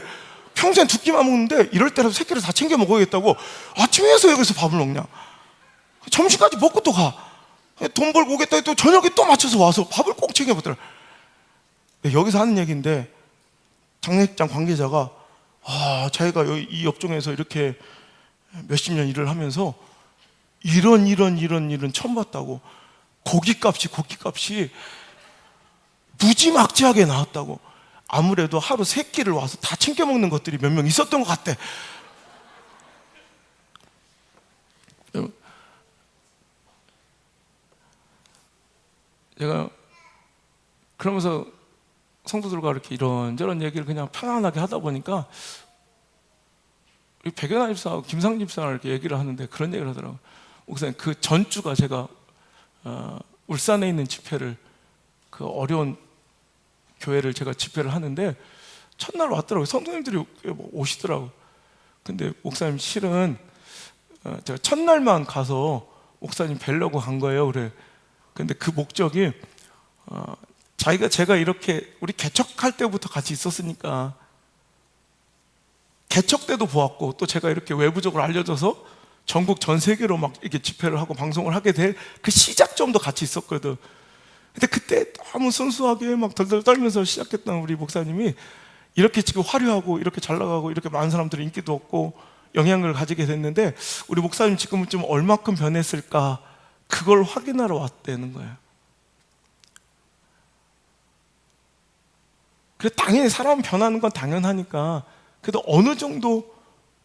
평소엔 두 끼만 먹는데 이럴 때라도 세 끼를 다 챙겨 먹어야겠다고 아침에 해서 여기서 밥을 먹냐? 점심까지 먹고 또 가. 돈 벌고 오겠다 해도 저녁에 또 맞춰서 와서 밥을 꼭 챙겨 먹더라. 여기서 하는 얘기인데, 장례식장 관계자가 자기가 이 업종에서 이렇게 몇십 년 일을 하면서 이런 일은 처음 봤다고. 고깃값이 무지막지하게 나왔다고. 아무래도 하루 세 끼를 와서 다 챙겨 먹는 것들이 몇 명 있었던 것 같대. 제가 그러면서 성도들과 이렇게 이런저런 얘기를 그냥 편안하게 하다 보니까 백연아 집사하고 김상 집사랑 이렇게 얘기를 하는데 그런 얘기를 하더라고요. 목사님, 그 전주가 제가 울산에 있는 집회를, 그 어려운 교회를 제가 집회를 하는데 첫날 왔더라고요. 성도님들이 오시더라고요. 근데 목사님, 실은 제가 첫날만 가서 목사님 뵈려고 간 거예요. 그래. 근데 그 목적이 제가 이렇게 우리 개척할 때부터 같이 있었으니까 개척 때도 보았고, 또 제가 이렇게 외부적으로 알려져서 전국 전 세계로 막 이렇게 집회를 하고 방송을 하게 될 그 시작점도 같이 있었거든. 근데 그때 너무 순수하게 막 덜덜 떨면서 시작했던 우리 목사님이 이렇게 지금 화려하고 이렇게 잘 나가고 이렇게 많은 사람들이 인기도 얻고 영향력을 가지게 됐는데, 우리 목사님 지금은 좀 얼마큼 변했을까, 그걸 확인하러 왔다는 거예요. 그래서 당연히 사람 변하는 건 당연하니까, 그래도 어느 정도,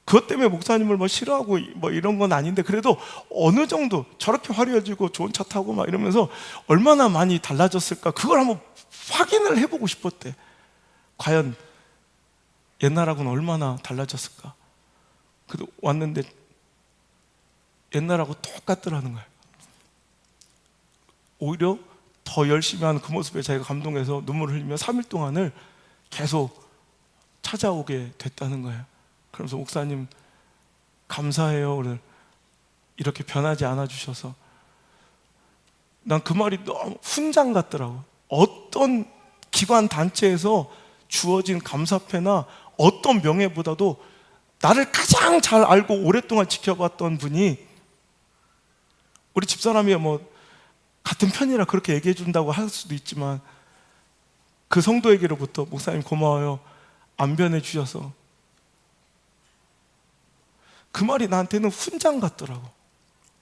그것 때문에 목사님을 뭐 싫어하고 뭐 이런 건 아닌데, 그래도 어느 정도 저렇게 화려해지고 좋은 차 타고 막 이러면서 얼마나 많이 달라졌을까, 그걸 한번 확인을 해보고 싶었대. 과연 옛날하고는 얼마나 달라졌을까. 그래도 왔는데 옛날하고 똑같더라는 거예요. 오히려 더 열심히 하는 그 모습에 자기가 감동해서 눈물을 흘리며 3일 동안을 계속 찾아오게 됐다는 거예요. 그러면서 목사님 감사해요. 오늘 이렇게 변하지 않아 주셔서. 난 그 말이 너무 훈장 같더라고. 어떤 기관 단체에서 주어진 감사패나 어떤 명예보다도 나를 가장 잘 알고 오랫동안 지켜봤던 분이, 우리 집사람이 뭐 같은 편이라 그렇게 얘기해 준다고 할 수도 있지만, 그 성도에게로부터 목사님 고마워요, 안 변해 주셔서. 그 말이 나한테는 훈장 같더라고.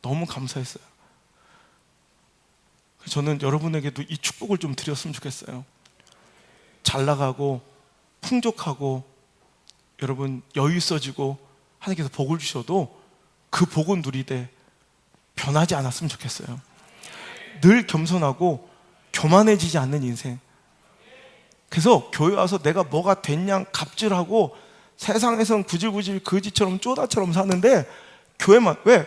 너무 감사했어요. 저는 여러분에게도 이 축복을 좀 드렸으면 좋겠어요. 잘 나가고 풍족하고 여러분 여유 있어지고 하나님께서 복을 주셔도 그 복은 누리되 변하지 않았으면 좋겠어요. 늘 겸손하고 교만해지지 않는 인생. 그래서 교회 와서 내가 뭐가 됐냐 갑질하고 세상에선 구질구질 거지처럼 쪼다처럼 사는데 교회만 왜?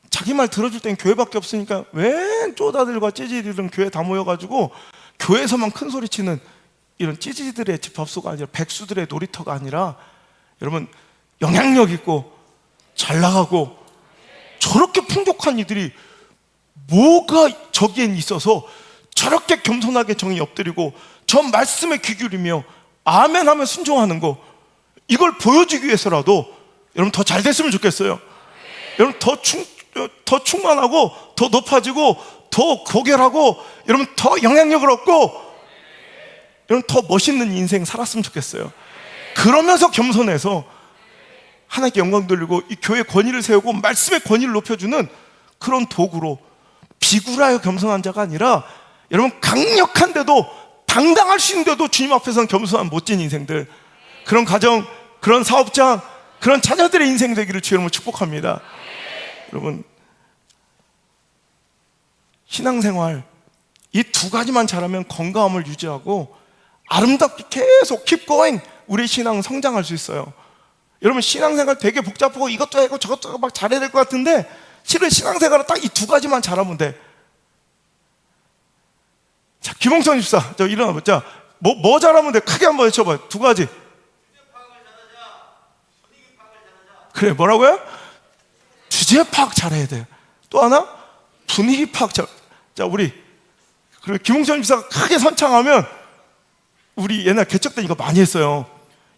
자기 말 들어줄 땐 교회밖에 없으니까 웬 쪼다들과 찌질이들은 교회 다 모여가지고 교회에서만 큰 소리 치는 이런 찌질들의 집합소가 아니라 백수들의 놀이터가 아니라 여러분 영향력 있고 잘 나가고 저렇게 풍족한 이들이 뭐가 저기엔 있어서 저렇게 겸손하게 정의 엎드리고 저 말씀에 귀 기울이며 아멘 하며 순종하는 거, 이걸 보여주기 위해서라도 여러분 더 잘 됐으면 좋겠어요. 여러분 더 충만하고 더 높아지고 더 고결하고 여러분 더 영향력을 얻고 여러분 더 멋있는 인생 살았으면 좋겠어요. 그러면서 겸손해서 하나님께 영광 돌리고 이 교회의 권위를 세우고 말씀의 권위를 높여주는 그런 도구로, 비굴하여 겸손한 자가 아니라 여러분 강력한데도 당당할 수 있는데도 주님 앞에서는 겸손한 멋진 인생들, 그런 가정, 그런 사업장, 그런 자녀들의 인생 되기를 주의 이름으로 축복합니다. 여러분 신앙생활 이 두 가지만 잘하면 건강함을 유지하고 아름답게 계속 keep going, 우리 신앙은 성장할 수 있어요. 여러분 신앙생활 되게 복잡하고 이것도 하고 저것도 하고 막 잘해야 될 것 같은데 실은 신앙생활은 딱 이 두 가지만 잘하면 돼. 자, 김홍천 집사, 저 일어나보자. 뭐 잘하면 돼? 크게 한번 외쳐봐요. 두 가지. 그래, 뭐라고요? 주제 파악 잘해야 돼요. 또 하나? 분위기 파악 잘. 자, 우리 그리고 김홍천 집사가 크게 선창하면 우리 옛날 개척 때 이거 많이 했어요.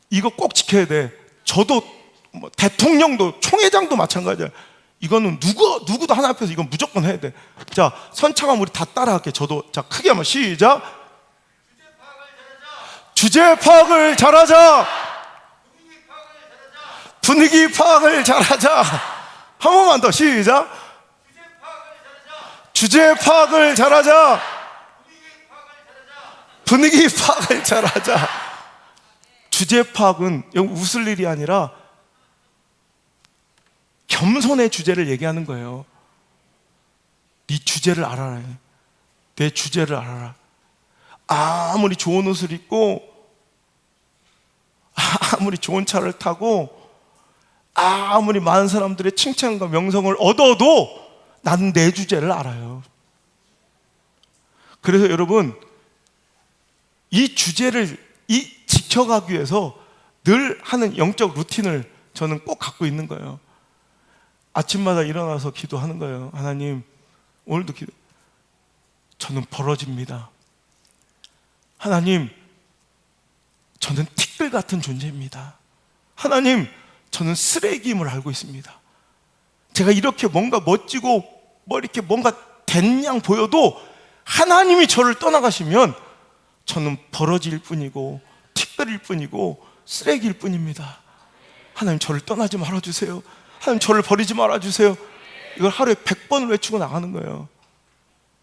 이거 꼭 지켜야 돼. 저도 뭐 대통령도 총회장도 마찬가지야. 이거는 누구도 하나 앞에서 이건 무조건 해야 돼. 자, 선창하면 우리 다 따라할게. 저도. 자, 크게 한번 시작. 주제 파악을 잘하자. 분위기 파악을 잘하자. 한 번만 더 시작. 주제 파악을 잘하자. 분위기 파악을 잘하자. 주제 파악은 웃을 일이 아니라 겸손의 주제를 얘기하는 거예요. 네 주제를 알아라. 내 주제를 알아라. 아무리 좋은 옷을 입고 아무리 좋은 차를 타고 아무리 많은 사람들의 칭찬과 명성을 얻어도 나는 내 주제를 알아요. 그래서 여러분 이 주제를 지켜가기 위해서 늘 하는 영적 루틴을 저는 꼭 갖고 있는 거예요. 아침마다 일어나서 기도하는 거예요. 하나님, 오늘도 저는 벌어집니다. 하나님, 저는 티끌 같은 존재입니다. 하나님, 저는 쓰레기임을 알고 있습니다. 제가 이렇게 뭔가 멋지고 뭐 이렇게 뭔가 된 양 보여도 하나님이 저를 떠나가시면 저는 벌어질 뿐이고 티끌일 뿐이고 쓰레기일 뿐입니다. 하나님, 저를 떠나지 말아주세요. 하나님, 저를 버리지 말아주세요. 이걸 하루에 100번을 외치고 나가는 거예요.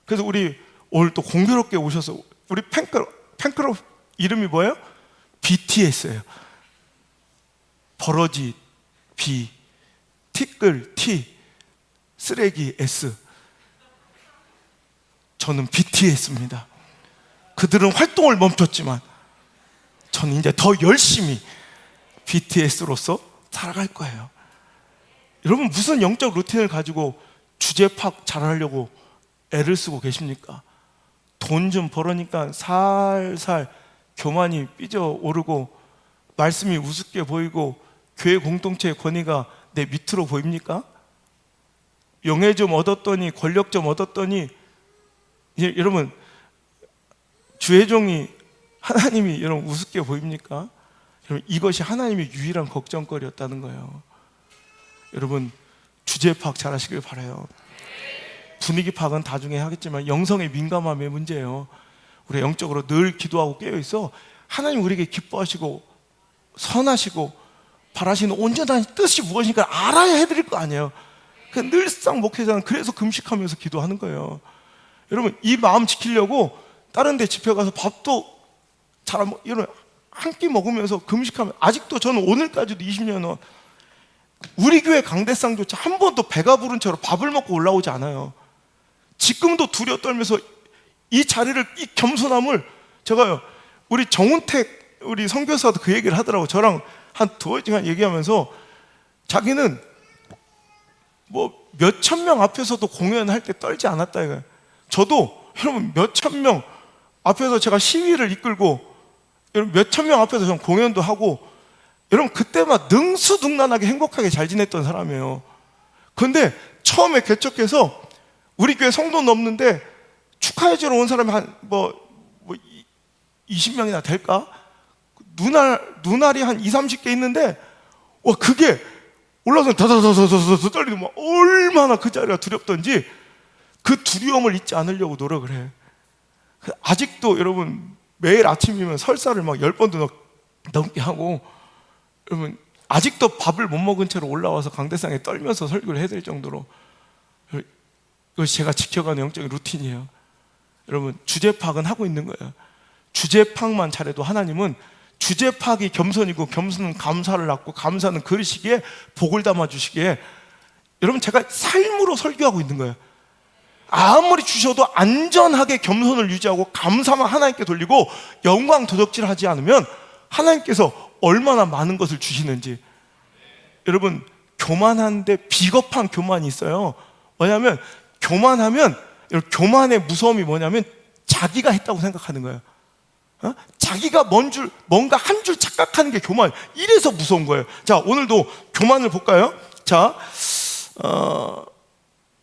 그래서 우리 오늘 또 공교롭게 오셔서 우리 팬클럽 이름이 뭐예요? BTS예요. 버러지 B, 티끌 T, 쓰레기 S. 저는 BTS입니다. 그들은 활동을 멈췄지만 저는 이제 더 열심히 BTS로서 살아갈 거예요. 여러분 무슨 영적 루틴을 가지고 주제 파악 잘하려고 애를 쓰고 계십니까? 돈 좀 벌으니까 살살 교만이 삐져오르고 말씀이 우습게 보이고 교회 공동체의 권위가 내 밑으로 보입니까? 영예 좀 얻었더니 권력 좀 얻었더니 이제 여러분 주혜종이 하나님이 여러분 우습게 보입니까? 여러분 이것이 하나님의 유일한 걱정거리였다는 거예요. 여러분 주제 파악 잘 하시길 바라요. 분위기 파악은 나중에 하겠지만 영성의 민감함의 문제예요. 우리 영적으로 늘 기도하고 깨어있어 하나님 우리에게 기뻐하시고 선하시고 바라시는 온전한 뜻이 무엇인가 알아야 해드릴 거 아니에요. 늘상 목회자는 그래서 금식하면서 기도하는 거예요. 여러분 이 마음 지키려고 다른 데 집회 가서 밥도 잘 안 먹, 여러분 한 끼 먹으면서 금식하면 아직도 저는 오늘까지도 20년은 우리 교회 강대상조차 한 번도 배가 부른 채로 밥을 먹고 올라오지 않아요. 지금도 두려워 떨면서 이 자리를, 이 겸손함을, 제가요, 우리 정운택 우리 선교사도 그 얘기를 하더라고. 저랑 한 2시간 얘기하면서 자기는 뭐 몇천 명 앞에서도 공연할 때 떨지 않았다 이거예요. 저도 여러분 몇천 명 앞에서 제가 시위를 이끌고, 여러분 몇천 명 앞에서 전 공연도 하고, 여러분 그때만 능수능란하게 행복하게 잘 지냈던 사람이에요. 근데 처음에 개척해서 우리 교회 성도 넘는데 축하해주러 온 사람이 한 20명이나 될까? 눈알이 한 2, 30개 있는데, 와, 그게 올라서 다다다다다다 떨리고, 막 얼마나 그 자리가 두렵던지 그 두려움을 잊지 않으려고 노력을 해. 아직도 여러분 매일 아침이면 설사를 막 10번도 넘게 하고, 여러분 아직도 밥을 못 먹은 채로 올라와서 강대상에 떨면서 설교를 해야 될 정도로, 이것이 제가 지켜가는 영적인 루틴이에요. 여러분 주제 파악은 하고 있는 거예요. 주제 파악만 잘해도 하나님은, 주제 파악이 겸손이고 겸손은 감사를 낳고 감사는 그러시기에 복을 담아주시기에, 여러분 제가 삶으로 설교하고 있는 거예요. 아무리 주셔도 안전하게 겸손을 유지하고 감사만 하나님께 돌리고 영광 도적질하지 않으면 하나님께서 얼마나 많은 것을 주시는지. 여러분 교만한데 비겁한 교만이 있어요. 뭐냐면 교만하면, 교만의 무서움이 뭐냐면 자기가 했다고 생각하는 거예요. 자기가 뭔가 한 줄 착각하는 게 교만. 이래서 무서운 거예요. 자, 오늘도 교만을 볼까요? 자,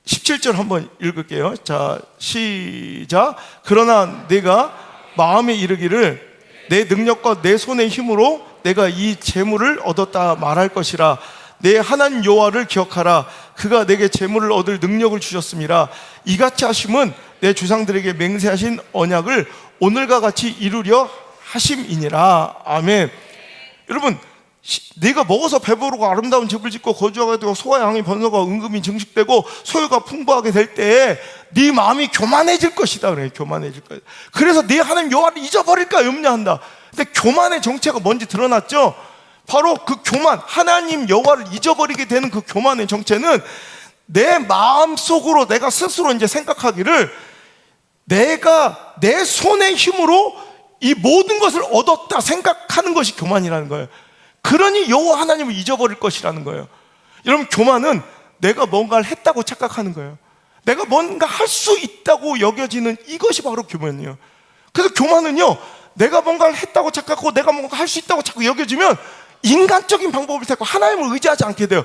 17절 한번 읽을게요. 자, 시작. 그러나 내가 마음에 이르기를 내 능력과 내 손의 힘으로 내가 이 재물을 얻었다 말할 것이라. 내 하나님 여호와를 기억하라. 그가 내게 재물을 얻을 능력을 주셨음이라. 이같이 하심은 내 조상들에게 맹세하신 언약을 오늘과 같이 이루려 하심이니라. 아멘. 여러분, 네가 먹어서 배부르고 아름다운 집을 짓고 거주하게 되고 소와 양이 번성하고 은금이 증식되고 소유가 풍부하게 될 때에 네 마음이 교만해질 것이다. 그래, 교만해질 거야. 그래서 네 하나님 여호와를 잊어버릴까 염려한다. 근데 교만의 정체가 뭔지 드러났죠. 바로 그 교만, 하나님 여호와를 잊어버리게 되는 그 교만의 정체는 내 마음속으로 내가 스스로 이제 생각하기를 내가 내 손의 힘으로 이 모든 것을 얻었다 생각하는 것이 교만이라는 거예요. 그러니 여호와 하나님을 잊어버릴 것이라는 거예요. 여러분 교만은 내가 뭔가를 했다고 착각하는 거예요. 내가 뭔가 할 수 있다고 여겨지는 이것이 바로 교만이에요. 그래서 교만은요, 내가 뭔가를 했다고 착각하고 내가 뭔가 할 수 있다고 자꾸 여겨지면 인간적인 방법을 택하고 하나님을 의지하지 않게 돼요.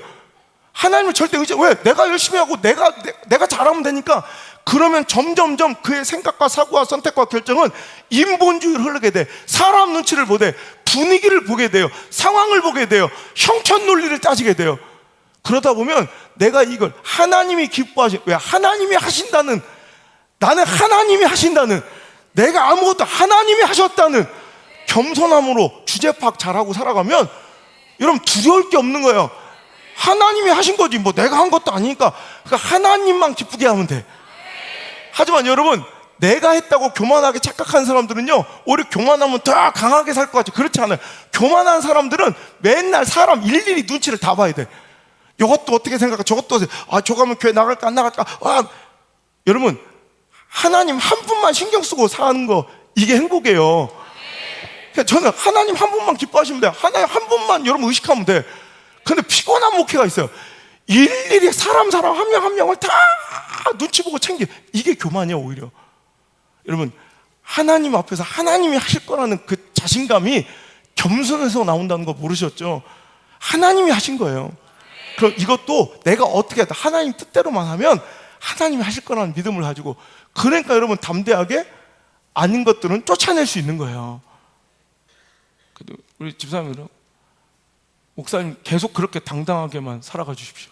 하나님을 절대 왜? 내가 열심히 하고 내가 잘하면 되니까. 그러면 점점점 그의 생각과 사고와 선택과 결정은 인본주의로 흐르게 돼. 사람 눈치를 보되 분위기를 보게 돼요. 상황을 보게 돼요. 형편 논리를 따지게 돼요. 그러다 보면 내가 이걸 하나님이 기뻐하신, 왜? 하나님이 하신다는, 나는 하나님이 하신다는, 내가 아무것도 하나님이 하셨다는 겸손함으로 주제 파악 잘하고 살아가면 여러분 두려울 게 없는 거예요. 하나님이 하신 거지 뭐 내가 한 것도 아니니까. 그러니까 하나님만 기쁘게 하면 돼. 하지만 여러분, 내가 했다고 교만하게 착각한 사람들은요, 오히려 교만하면 더 강하게 살 것 같죠. 그렇지 않아요. 교만한 사람들은 맨날 사람 일일이 눈치를 다 봐야 돼. 이것도 어떻게 생각해, 저것도 어떻게, 저거 하면 교회 나갈까 안 나갈까. 여러분, 하나님 한 분만 신경 쓰고 사는 거, 이게 행복이에요. 그러니까 저는 하나님 한 분만 기뻐하시면 돼요. 하나님 한 분만 여러분 의식하면 돼. 근데 피곤한 목회가 있어요. 일일이 사람 한 명 한 명을 다 눈치 보고 챙겨. 이게 교만이에요. 오히려 여러분, 하나님 앞에서 하나님이 하실 거라는 그 자신감이 겸손해서 나온다는 거 모르셨죠? 하나님이 하신 거예요. 그럼 이것도 내가 어떻게 하다 하나님 뜻대로만 하면 하나님이 하실 거라는 믿음을 가지고, 그러니까 여러분 담대하게 아닌 것들은 쫓아낼 수 있는 거예요. 그래도 우리 집사님들은, 목사님 계속 그렇게 당당하게만 살아가 주십시오.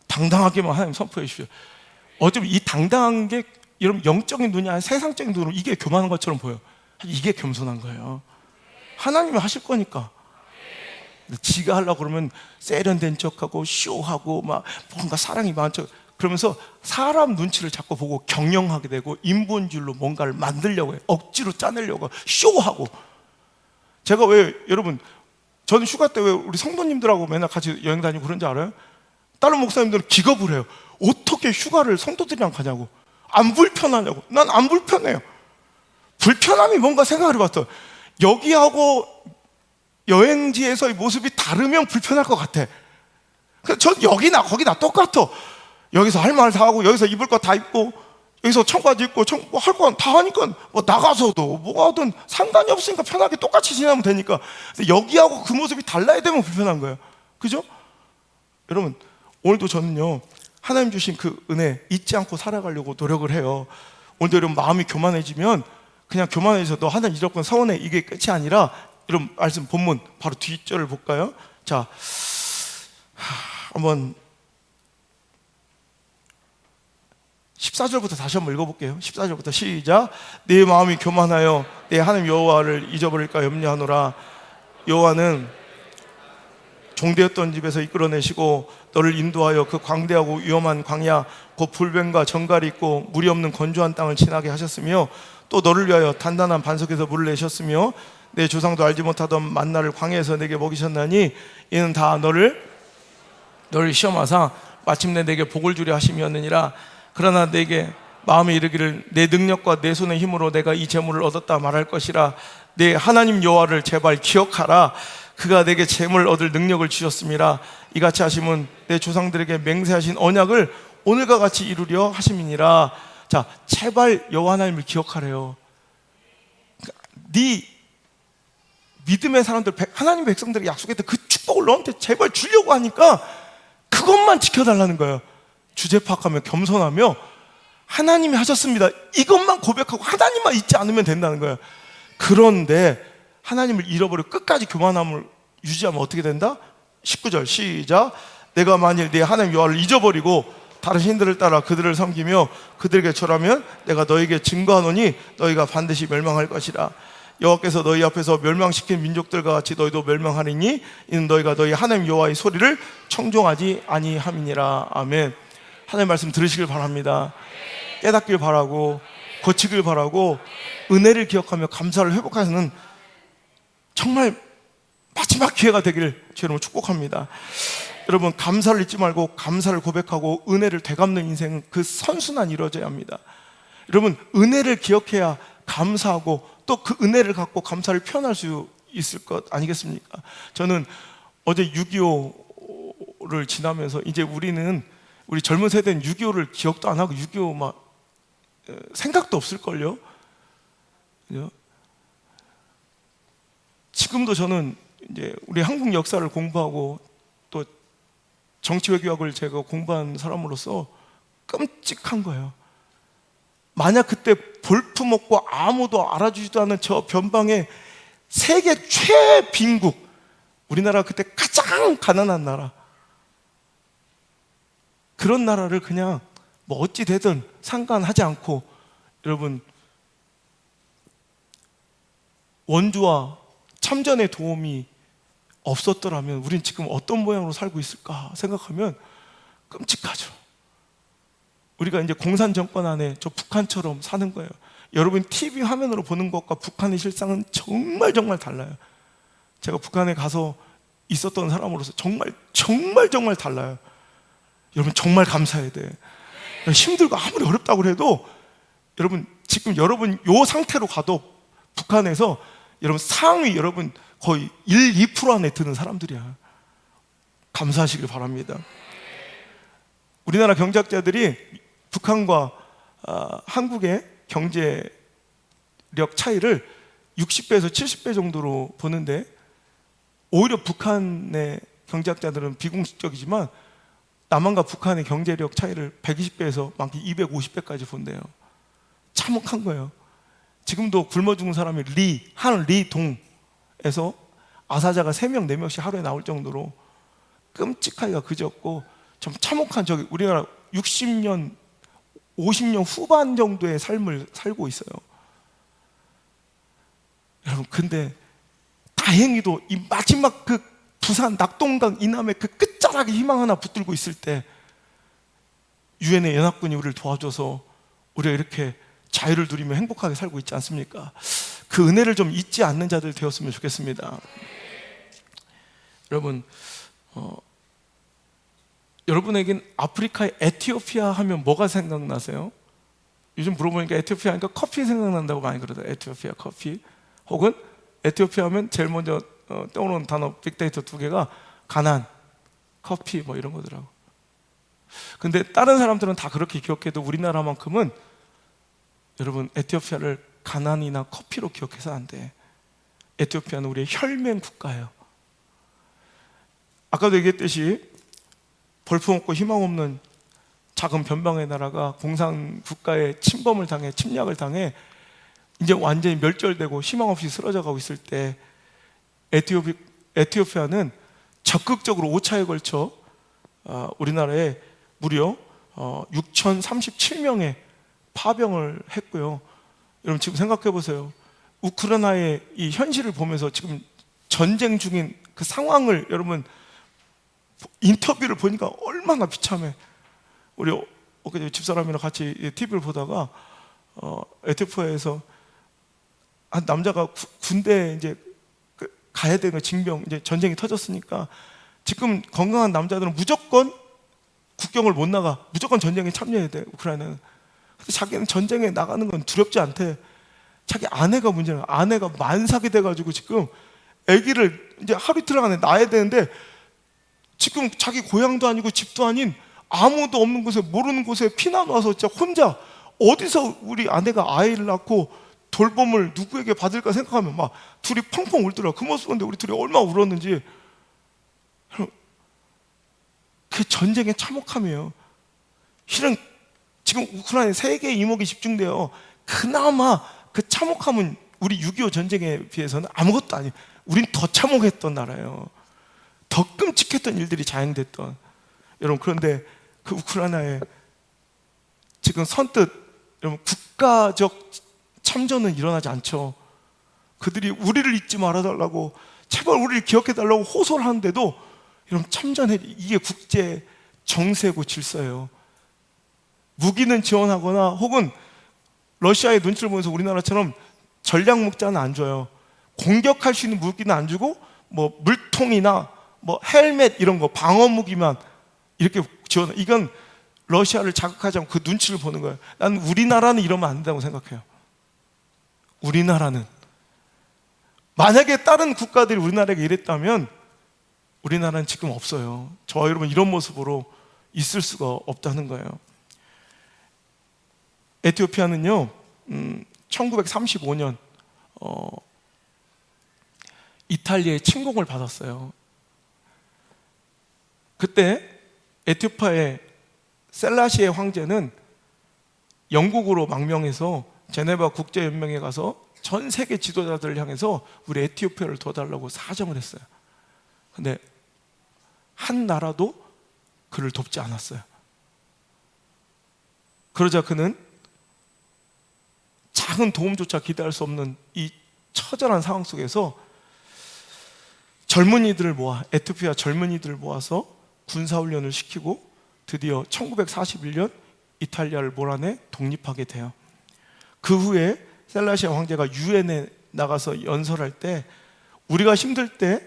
당당하게만 하나님 선포해 주십시오. 어차피 이 당당한 게 여러분 영적인 눈이 아니라 세상적인 눈으로 이게 교만한 것처럼 보여. 이게 겸손한 거예요. 하나님이 하실 거니까. 지가 하려고 그러면 세련된 척하고 쇼하고 막 뭔가 사랑이 많은 척 그러면서 사람 눈치를 자꾸 보고 경영하게 되고 인본주의로 뭔가를 만들려고 해요. 억지로 짜내려고 쇼하고. 제가 왜 여러분, 저는 휴가 때 왜 우리 성도님들하고 맨날 같이 여행 다니고 그런지 알아요? 다른 목사님들은 기겁을 해요. 어떻게 휴가를 성도들이랑 가냐고. 안 불편하냐고. 난 안 불편해요. 불편함이 뭔가 생각을 해봤어. 여기하고 여행지에서의 모습이 다르면 불편할 것 같아. 저 여기나 거기나 똑같아. 여기서 할 말 다 하고, 여기서 입을 거 다 입고, 여기서 청바지 입고, 뭐 할 거 다 하니까, 뭐 나가서도 뭐 하든 상관이 없으니까 편하게 똑같이 지내면 되니까. 여기하고 그 모습이 달라야 되면 불편한 거예요. 그죠? 여러분, 오늘도 저는요, 하나님 주신 그 은혜 잊지 않고 살아가려고 노력을 해요. 오늘도 여러분 마음이 교만해지면 그냥 교만해져서 너 하나님 잃었구나 서운해, 이게 끝이 아니라, 이런 말씀 본문 바로 뒷절을 볼까요? 자, 한번 14절부터 다시 한번 읽어볼게요. 14절부터 시작. 내 마음이 교만하여 내 하나님 여호와를 잊어버릴까 염려하노라. 여호와는 종되었던 집에서 이끌어내시고 너를 인도하여 그 광대하고 위험한 광야 곧 불뱀과 정갈이 있고 물이 없는 건조한 땅을 지나게 하셨으며, 또 너를 위하여 단단한 반석에서 물을 내셨으며 내 조상도 알지 못하던 만나를 광야에서 내게 먹이셨나니 이는 다 너를 시험하사 마침내 내게 복을 주려 하심이었느니라. 그러나 내게 마음에 이르기를 내 능력과 내 손의 힘으로 내가 이 재물을 얻었다 말할 것이라. 내 하나님 여호와를 제발 기억하라. 그가 내게 재물을 얻을 능력을 주셨음이라. 이같이 하심은 내 조상들에게 맹세하신 언약을 오늘과 같이 이루려 하심이니라. 자, 제발 여호와 하나님을 기억하래요. 네 믿음의 사람들, 하나님 백성들에게 약속했던 그 축복을 너한테 제발 주려고 하니까 그것만 지켜달라는 거예요. 주제 파악하며 겸손하며 하나님이 하셨습니다, 이것만 고백하고 하나님만 잊지 않으면 된다는 거예요. 그런데 하나님을 잃어버리고 끝까지 교만함을 유지하면 어떻게 된다? 19절 시작. 내가 만일 네 하나님 여호와를 잊어버리고 다른 신들을 따라 그들을 섬기며 그들에게 절하면 내가 너에게 증거하노니 너희가 반드시 멸망할 것이라. 여호와께서 너희 앞에서 멸망시킨 민족들과 같이 너희도 멸망하리니 이는 너희가 너희 하나님 여호와의 소리를 청종하지 아니함이니라. 아멘. 하나님 말씀 들으시길 바랍니다. 깨닫길 바라고 고치길 바라고 은혜를 기억하며 감사를 회복하는 정말 마지막 기회가 되기를 주님으로 축복합니다. 여러분, 감사를 잊지 말고 감사를 고백하고 은혜를 되갚는 인생은 그 선순환이 이루어져야 합니다. 여러분, 은혜를 기억해야 감사하고 또 그 은혜를 갖고 감사를 표현할 수 있을 것 아니겠습니까? 저는 어제 6.25를 지나면서 이제 우리 젊은 세대는 6.25를 기억도 안 하고 6.25 막 생각도 없을걸요? 지금도 저는 이제 우리 한국 역사를 공부하고 또 정치외교학을 제가 공부한 사람으로서 끔찍한 거예요. 만약 그때 볼품없고 아무도 알아주지도 않은 저 변방의 세계 최빈국, 우리나라 그때 가장 가난한 나라, 그런 나라를 그냥 뭐 어찌 되든 상관하지 않고, 여러분, 원주와 참전의 도움이 없었더라면 우린 지금 어떤 모양으로 살고 있을까 생각하면 끔찍하죠. 우리가 이제 공산 정권 안에 저 북한처럼 사는 거예요. 여러분 TV 화면으로 보는 것과 북한의 실상은 정말 달라요. 제가 북한에 가서 있었던 사람으로서 정말 달라요. 여러분 정말 감사해야 돼. 힘들고 아무리 어렵다고 해도 여러분 지금 여러분 요 상태로 가도 북한에서 여러분 상위 여러분 거의 1, 2% 안에 드는 사람들이야. 감사하시길 바랍니다. 우리나라 경제학자들이 북한과 한국의 경제력 차이를 60배에서 70배 정도로 보는데, 오히려 북한의 경제학자들은 비공식적이지만 남한과 북한의 경제력 차이를 120배에서 많게 250배까지 본대요. 참혹한 거예요. 지금도 굶어 죽는 사람이 한리동에서 아사자가 3명, 4명씩 하루에 나올 정도로 끔찍하기가 그지없고 좀 참혹한, 저기 우리나라 60년, 50년 후반 정도의 삶을 살고 있어요. 여러분, 근데 다행히도 이 마지막 그 부산 낙동강 이남의 그 끝자락에 희망 하나 붙들고 있을 때 유엔의 연합군이 우리를 도와줘서 우리가 이렇게 자유를 누리며 행복하게 살고 있지 않습니까? 그 은혜를 좀 잊지 않는 자들 되었으면 좋겠습니다. 여러분, 여러분에겐 아프리카의 에티오피아 하면 뭐가 생각나세요? 요즘 물어보니까 에티오피아 하니까 커피 생각난다고 많이 그러더라고요. 에티오피아 커피. 혹은 에티오피아 하면 제일 먼저 떠오르는 단어 빅데이터 두 개가 가난, 커피 뭐 이런 거더라고. 근데 다른 사람들은 다 그렇게 기억해도 우리나라만큼은 여러분 에티오피아를 가난이나 커피로 기억해서 안 돼. 에티오피아는 우리의 혈맹 국가예요. 아까도 얘기했듯이 볼품없고 희망 없는 작은 변방의 나라가 공산 국가의 침범을 당해, 침략을 당해 이제 완전히 멸절되고 희망 없이 쓰러져가고 있을 때 에티오피아는 적극적으로 5차에 걸쳐 우리나라에 무려 6,037명의 파병을 했고요. 여러분 지금 생각해 보세요. 우크라이나의 이 현실을 보면서 지금 전쟁 중인 그 상황을 여러분 인터뷰를 보니까 얼마나 비참해. 우리 엊그제 집사람이랑 같이 TV를 보다가 에티오피아에서 한 남자가 군대 이제 가야 되는 징병, 이제 전쟁이 터졌으니까 지금 건강한 남자들은 무조건 국경을 못 나가, 무조건 전쟁에 참여해야 돼. 우크라이나는. 근데 자기는 전쟁에 나가는 건 두렵지 않대. 자기 아내가 문제야. 아내가 만삭이 돼가지고 지금 아기를 이제 하루 이틀 안에 낳아야 되는데 지금 자기 고향도 아니고 집도 아닌 아무도 없는 곳에, 모르는 곳에 피난 와서 진짜 혼자 어디서 우리 아내가 아이를 낳고 돌봄을 누구에게 받을까 생각하면 막 둘이 펑펑 울더라고. 그 모습 보는데 우리 둘이 얼마나 울었는지. 그 전쟁의 참혹함이에요. 실은 지금 우크라이나에 세계의 이목이 집중돼요. 그나마 그 참혹함은 우리 6.25 전쟁에 비해서는 아무것도 아니에요. 우린 더 참혹했던 나라예요. 더 끔찍했던 일들이 자행됐던. 여러분, 그런데 그 우크라이나에 지금 선뜻 여러분 국가적 참전은 일어나지 않죠. 그들이 우리를 잊지 말아달라고, 제발 우리를 기억해달라고 호소를 하는데도 여러분 참전해. 이게 국제 정세고 질서예요. 무기는 지원하거나 혹은 러시아의 눈치를 보면서 우리나라처럼 전략 묵자는 안 줘요. 공격할 수 있는 무기는 안 주고 뭐 물통이나 뭐 헬멧 이런 거 방어 무기만 이렇게 지원. 이건 러시아를 자극하지 않고 그 눈치를 보는 거예요. 난 우리나라는 이러면 안 된다고 생각해요. 우리나라는 만약에 다른 국가들이 우리나라에게 이랬다면 우리나라는 지금 없어요. 저와 여러분 이런 모습으로 있을 수가 없다는 거예요. 에티오피아는요 1935년 이탈리아의 침공을 받았어요. 그때 에티오피아의 셀라시의 황제는 영국으로 망명해서 제네바 국제연맹에 가서 전 세계 지도자들을 향해서 우리 에티오피아를 도와달라고 사정을 했어요. 근데 한 나라도 그를 돕지 않았어요. 그러자 그는 작은 도움조차 기대할 수 없는 이 처절한 상황 속에서 젊은이들을 모아, 에티오피아 젊은이들을 모아서 군사훈련을 시키고 드디어 1941년 이탈리아를 몰아내 독립하게 돼요. 그 후에 셀라시아 황제가 유엔에 나가서 연설할 때 우리가 힘들 때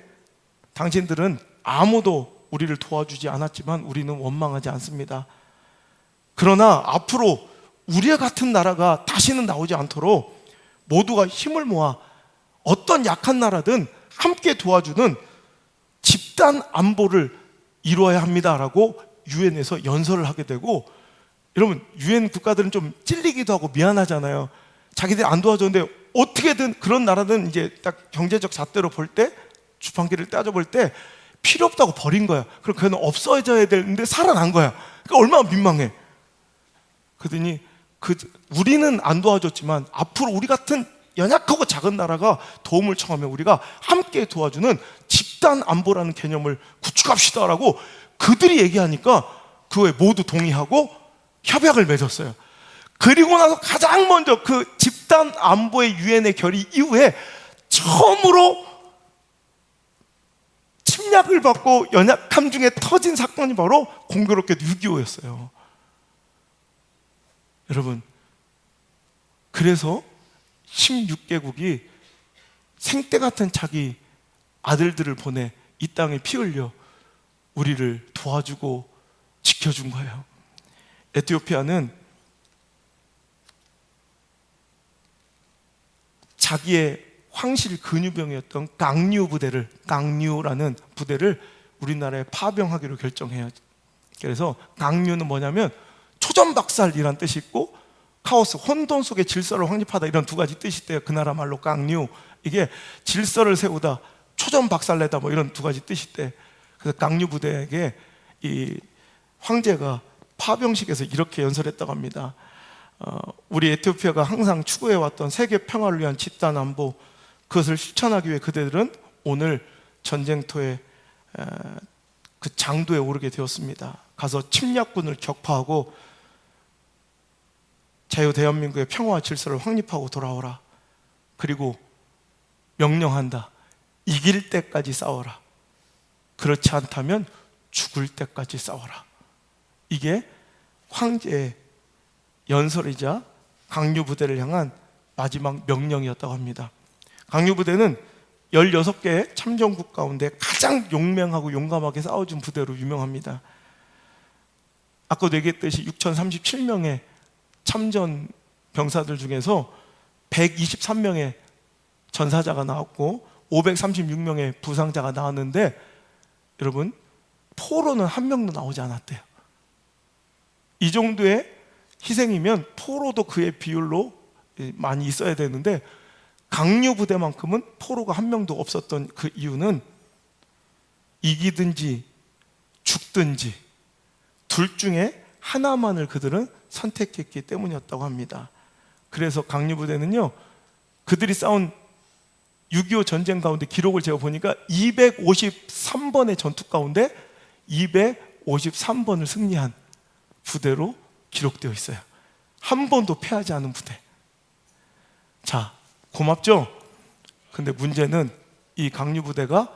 당신들은 아무도 우리를 도와주지 않았지만 우리는 원망하지 않습니다. 그러나 앞으로 우리와 같은 나라가 다시는 나오지 않도록 모두가 힘을 모아 어떤 약한 나라든 함께 도와주는 집단 안보를 이루어야 합니다라고 유엔에서 연설을 하게 되고, 여러분 유엔 국가들은 좀 찔리기도 하고 미안하잖아요. 자기들이 안 도와줬는데 어떻게든 그런 나라는 이제 딱 경제적 잣대로 볼 때, 주판기를 따져볼 때 필요 없다고 버린 거야. 그럼 그는 없어져야 되는데 살아난 거야. 그러니까 얼마나 민망해. 그러더니 우리는 안 도와줬지만 앞으로 우리 같은 연약하고 작은 나라가 도움을 청하면 우리가 함께 도와주는 집단 안보라는 개념을 구축합시다라고 그들이 얘기하니까 그거에 모두 동의하고 협약을 맺었어요. 그리고 나서 가장 먼저 그 집단 안보의 유엔의 결의 이후에 처음으로 침략을 받고 연약함 중에 터진 사건이 바로 공교롭게도 6.25였어요. 여러분, 그래서 16개국이 생때 같은 자기 아들들을 보내 이 땅에 피 흘려 우리를 도와주고 지켜준 거예요. 에티오피아는 자기의 황실 근유병이었던 강류라는 부대를 우리나라에 파병하기로 결정해요. 그래서 강류는 뭐냐면 초전박살이란 뜻이 있고 카오스, 혼돈 속에 질서를 확립하다, 이런 두 가지 뜻이 있대요. 그 나라 말로 강류, 이게 질서를 세우다, 초전박살내다, 뭐 이런 두 가지 뜻이 있대. 그래서 강류 부대에게 이 황제가 파병식에서 이렇게 연설했다고 합니다. 우리 에티오피아가 항상 추구해왔던 세계 평화를 위한 집단 안보, 그것을 실천하기 위해 그대들은 오늘 전쟁터에 그 장도에 오르게 되었습니다. 가서 침략군을 격파하고 자유 대한민국의 평화와 질서를 확립하고 돌아오라. 그리고 명령한다. 이길 때까지 싸워라. 그렇지 않다면 죽을 때까지 싸워라. 이게 황제의 연설이자 강류부대를 향한 마지막 명령이었다고 합니다. 강류부대는 16개의 참전국 가운데 가장 용맹하고 용감하게 싸워준 부대로 유명합니다. 아까도 얘기했듯이 6,037명의 참전 병사들 중에서 123명의 전사자가 나왔고 536명의 부상자가 나왔는데, 여러분, 포로는 한 명도 나오지 않았대요. 이 정도의 희생이면 포로도 그의 비율로 많이 있어야 되는데, 강류 부대만큼은 포로가 한 명도 없었던 그 이유는 이기든지 죽든지 둘 중에 하나만을 그들은 선택했기 때문이었다고 합니다. 그래서 강류 부대는요, 그들이 싸운 6.25 전쟁 가운데 기록을 제가 보니까 253번의 전투 가운데 253번을 승리한 부대로 기록되어 있어요. 한 번도 패하지 않은 부대. 자, 고맙죠? 근데 문제는 이 강류 부대가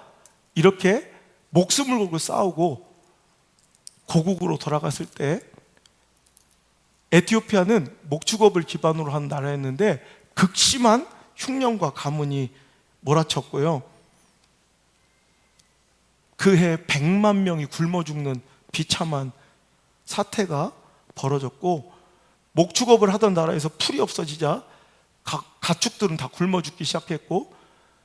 이렇게 목숨을 걸고 싸우고 고국으로 돌아갔을 때, 에티오피아는 목축업을 기반으로 한 나라였는데 극심한 흉년과 가뭄이 몰아쳤고요. 그해 100만 명이 굶어 죽는 비참한 사태가 벌어졌고, 목축업을 하던 나라에서 풀이 없어지자 가축들은 다 굶어 죽기 시작했고,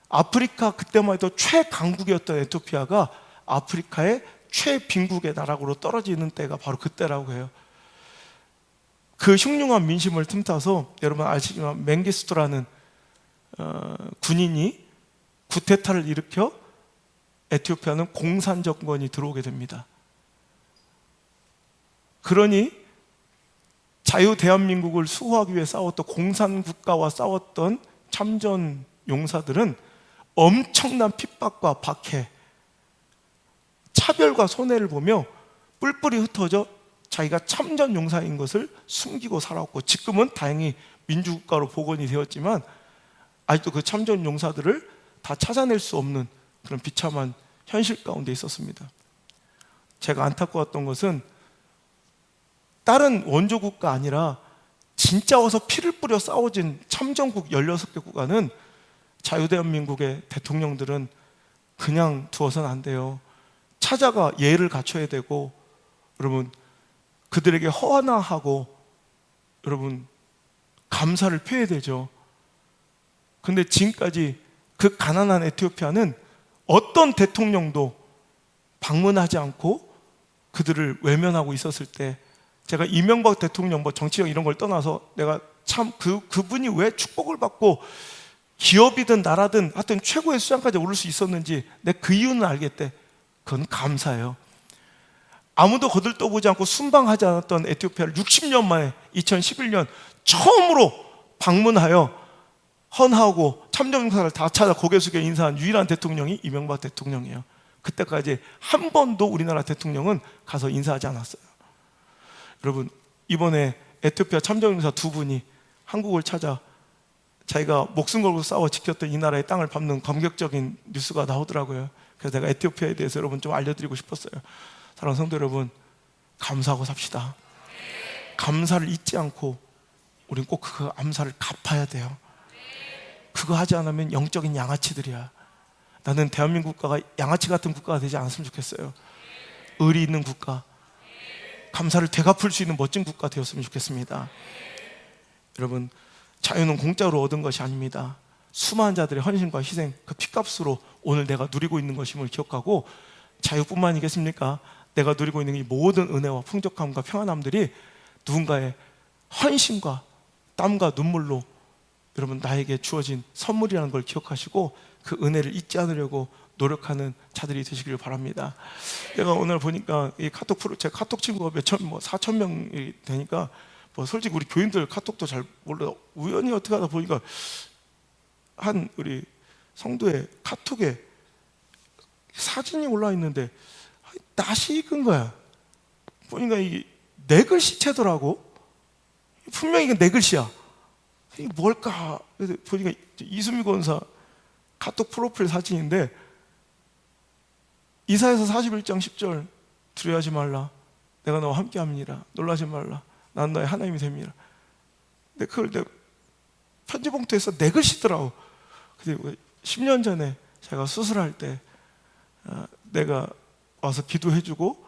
아프리카 그때만 해도 최강국이었던 에티오피아가 아프리카의 최빈국의 나라로 떨어지는 때가 바로 그때라고 해요. 그 흉흉한 민심을 틈타서 여러분 아시지만 맹기스토라는 군인이 쿠데타를 일으켜 에티오피아는 공산 정권이 들어오게 됩니다. 그러니 자유 대한민국을 수호하기 위해 싸웠던 공산 국가와 싸웠던 참전 용사들은 엄청난 핍박과 박해, 차별과 손해를 보며 뿔뿔이 흩어져 자기가 참전 용사인 것을 숨기고 살아왔고, 지금은 다행히 민주국가로 복원이 되었지만 아직도 그 참전 용사들을 다 찾아낼 수 없는 그런 비참한 현실 가운데 있었습니다. 제가 안타까웠던 것은 다른 원조국가 아니라 진짜 와서 피를 뿌려 싸워진 참전국 16개 국가는 자유대한민국의 대통령들은 그냥 두어서는 안 돼요. 찾아가 예를 갖춰야 되고, 여러분 그들에게 허나하고 여러분 감사를 표해야 되죠. 근데 지금까지 그 가난한 에티오피아는 어떤 대통령도 방문하지 않고 그들을 외면하고 있었을 때, 제가 이명박 대통령 뭐 정치적 이런 걸 떠나서 내가 참 그분이 왜 축복을 받고 기업이든 나라든 하여튼 최고의 수장까지 오를 수 있었는지 내가 그 이유는 알겠대. 그건 감사해요. 아무도 거들떠보지 않고 순방하지 않았던 에티오피아를 60년 만에 2011년 처음으로 방문하여 헌하고 참전용사를 다 찾아 고개 숙여 인사한 유일한 대통령이 이명박 대통령이에요. 그때까지 한 번도 우리나라 대통령은 가서 인사하지 않았어요. 여러분, 이번에 에티오피아 참전용사 2분이 한국을 찾아 자기가 목숨 걸고 싸워 지켰던 이 나라의 땅을 밟는 감격적인 뉴스가 나오더라고요. 그래서 내가 에티오피아에 대해서 여러분 좀 알려드리고 싶었어요. 사랑하는 성도 여러분, 감사하고 삽시다. 감사를 잊지 않고 우린 꼭 그 감사를 갚아야 돼요. 그거 하지 않으면 영적인 양아치들이야. 나는 대한민국 국가가 양아치 같은 국가가 되지 않았으면 좋겠어요. 의리 있는 국가, 감사를 되갚을 수 있는 멋진 국가 되었으면 좋겠습니다. 여러분, 자유는 공짜로 얻은 것이 아닙니다. 수많은 자들의 헌신과 희생, 그 피값으로 오늘 내가 누리고 있는 것임을 기억하고, 자유뿐만이겠습니까? 내가 누리고 있는 이 모든 은혜와 풍족함과 평안함들이 누군가의 헌신과 땀과 눈물로 여러분 나에게 주어진 선물이라는 걸 기억하시고 그 은혜를 잊지 않으려고 노력하는 자들이 되시기를 바랍니다. 내가 오늘 보니까 이 카톡 프로, 제 카톡 친구가 몇천, 4천 명이 되니까 솔직히 우리 교인들 카톡도 잘 몰라. 우연히 어떻게 하다 보니까 한 우리 성도의 카톡에 사진이 올라 있는데 낯이 익은 거야. 보니까 이게 내 글씨체더라고. 분명히 이게 내 글씨야. 이게 뭘까? 그래서 보니까 이수미 권사 카톡 프로필 사진인데, 이사야서 41장 10절, 두려워하지 말라, 내가 너와 함께합니다. 놀라지 말라, 난 너의 하나님이 됩니다. 근데 그걸 내 편지 봉투에서 내 글씨더라고. 그리고 10년 전에 제가 수술할 때 내가 와서 기도해주고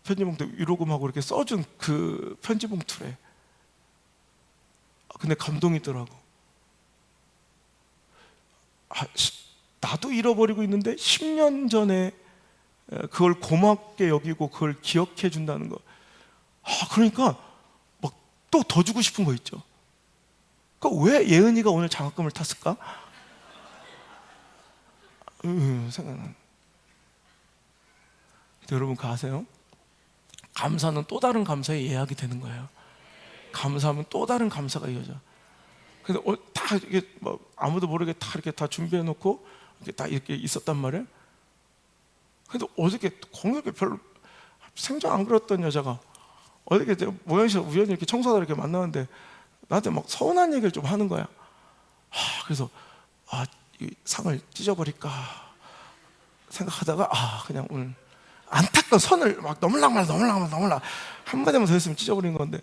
편지 봉투 위로금하고 이렇게 써준 그 편지 봉투래. 근데 감동이더라고. 나도 잃어버리고 있는데 10년 전에 그걸 고맙게 여기고 그걸 기억해 준다는 거. 그러니까 막 또 더 주고 싶은 거 있죠. 그러니까 왜 예은이가 오늘 장학금을 탔을까? 생각나. 여러분 그거 아세요? 감사는 또 다른 감사의 예약이 되는 거예요. 감사하면 또 다른 감사가 이어져. 근데 다 이게 뭐 아무도 모르게 다 이렇게 다 준비해 놓고 이렇게 다 이렇게 있었단 말이에요. 근데 어저께 공약에 별로 생전 안 그랬던 여자가 어저께 모양실 우연히 이렇게 청소하다 이렇게 만나는데 나한테 막 서운한 얘기를 좀 하는 거야. 그래서 이 상을 찢어버릴까 생각하다가 그냥 오늘 안타까운 선을 막 너물랑 한마디만 더 했으면 찢어버린 건데,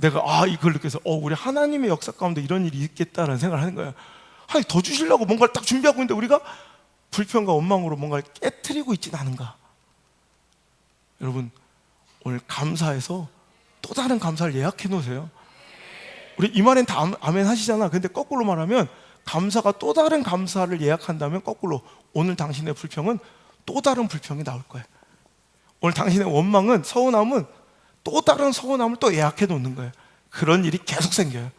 내가 이걸 느껴서 우리 하나님의 역사 가운데 이런 일이 있겠다라는 생각을 하는 거야. 더 주시려고 뭔가를 딱 준비하고 있는데 우리가 불평과 원망으로 뭔가를 깨트리고 있지는 않은가. 여러분 오늘 감사해서 또 다른 감사를 예약해 놓으세요. 우리 이 말엔 다 아멘 하시잖아. 근데 거꾸로 말하면 감사가 또 다른 감사를 예약한다면 거꾸로 오늘 당신의 불평은 또 다른 불평이 나올 거예요. 오늘 당신의 원망은, 서운함은 또 다른 서운함을 또 예약해 놓는 거예요. 그런 일이 계속 생겨요.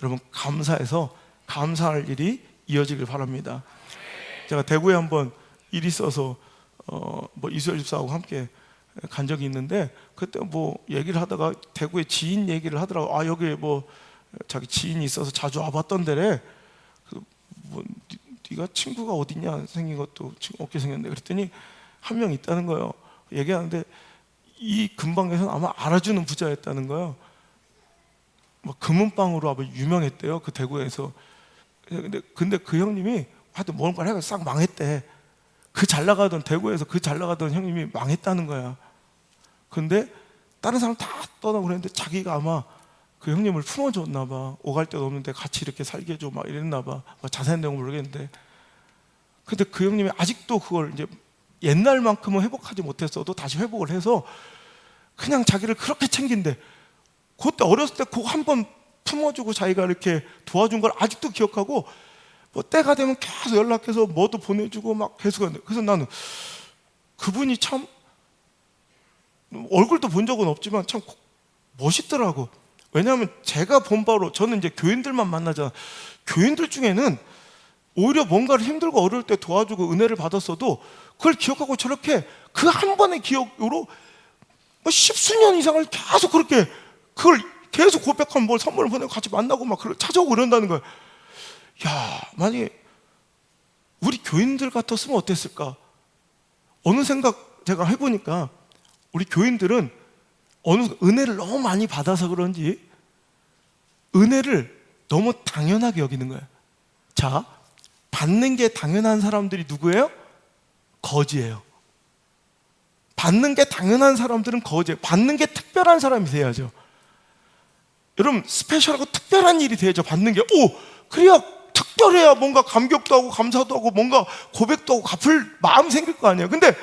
여러분 감사해서 감사할 일이 이어지길 바랍니다. 제가 대구에 한번 일이 있어서 이수열 집사하고 함께 간 적이 있는데, 그때 얘기를 하다가 대구에 지인 얘기를 하더라고. 여기에 자기 지인이 있어서 자주 와봤던 데래. 네가 친구가 어딨냐, 생긴 것도 없게 생겼는데, 그랬더니 한 명 있다는 거예요. 얘기하는데 이 근방에서는 아마 알아주는 부자였다는 거예요. 금은방으로 아마 유명했대요, 그 대구에서. 근데 그 형님이 하여튼 뭔가를 해서 싹 망했대. 대구에서 그 잘 나가던 형님이 망했다는 거야. 근데 다른 사람 다 떠나고 그랬는데 자기가 아마 그 형님을 품어줬나 봐. 오갈 데도 없는데 같이 이렇게 살게 해줘 막 이랬나 봐. 자세한 내용은 모르겠는데. 근데 그 형님이 아직도 그걸 이제 옛날만큼은 회복하지 못했어도 다시 회복을 해서 그냥 자기를 그렇게 챙긴대. 그때 어렸을 때 그거 한 번 품어주고 자기가 이렇게 도와준 걸 아직도 기억하고, 때가 되면 계속 연락해서 뭐도 보내주고 막 계속 하는데, 그래서 나는 그분이 참 얼굴도 본 적은 없지만 참 멋있더라고. 왜냐하면 제가 본 바로, 저는 이제 교인들만 만나잖아. 교인들 중에는 오히려 뭔가를 힘들고 어려울 때 도와주고 은혜를 받았어도 그걸 기억하고 저렇게 그 한 번의 기억으로 십수년 이상을 계속 그렇게 그걸 계속 고백하면 뭘 선물을 보내고 같이 만나고 막 찾아오고 이런다는 거야. 만약에 우리 교인들 같았으면 어땠을까? 어느 생각 제가 해보니까 우리 교인들은 은혜를 너무 많이 받아서 그런지 은혜를 너무 당연하게 여기는 거예요. 자, 받는 게 당연한 사람들이 누구예요? 거지예요. 받는 게 당연한 사람들은 거지예요. 받는 게 특별한 사람이 돼야죠. 여러분 스페셜하고 특별한 일이 돼야죠. 받는 게 그래야 특별해야 뭔가 감격도 하고 감사도 하고 뭔가 고백도 하고 갚을 마음이 생길 거 아니에요. 근데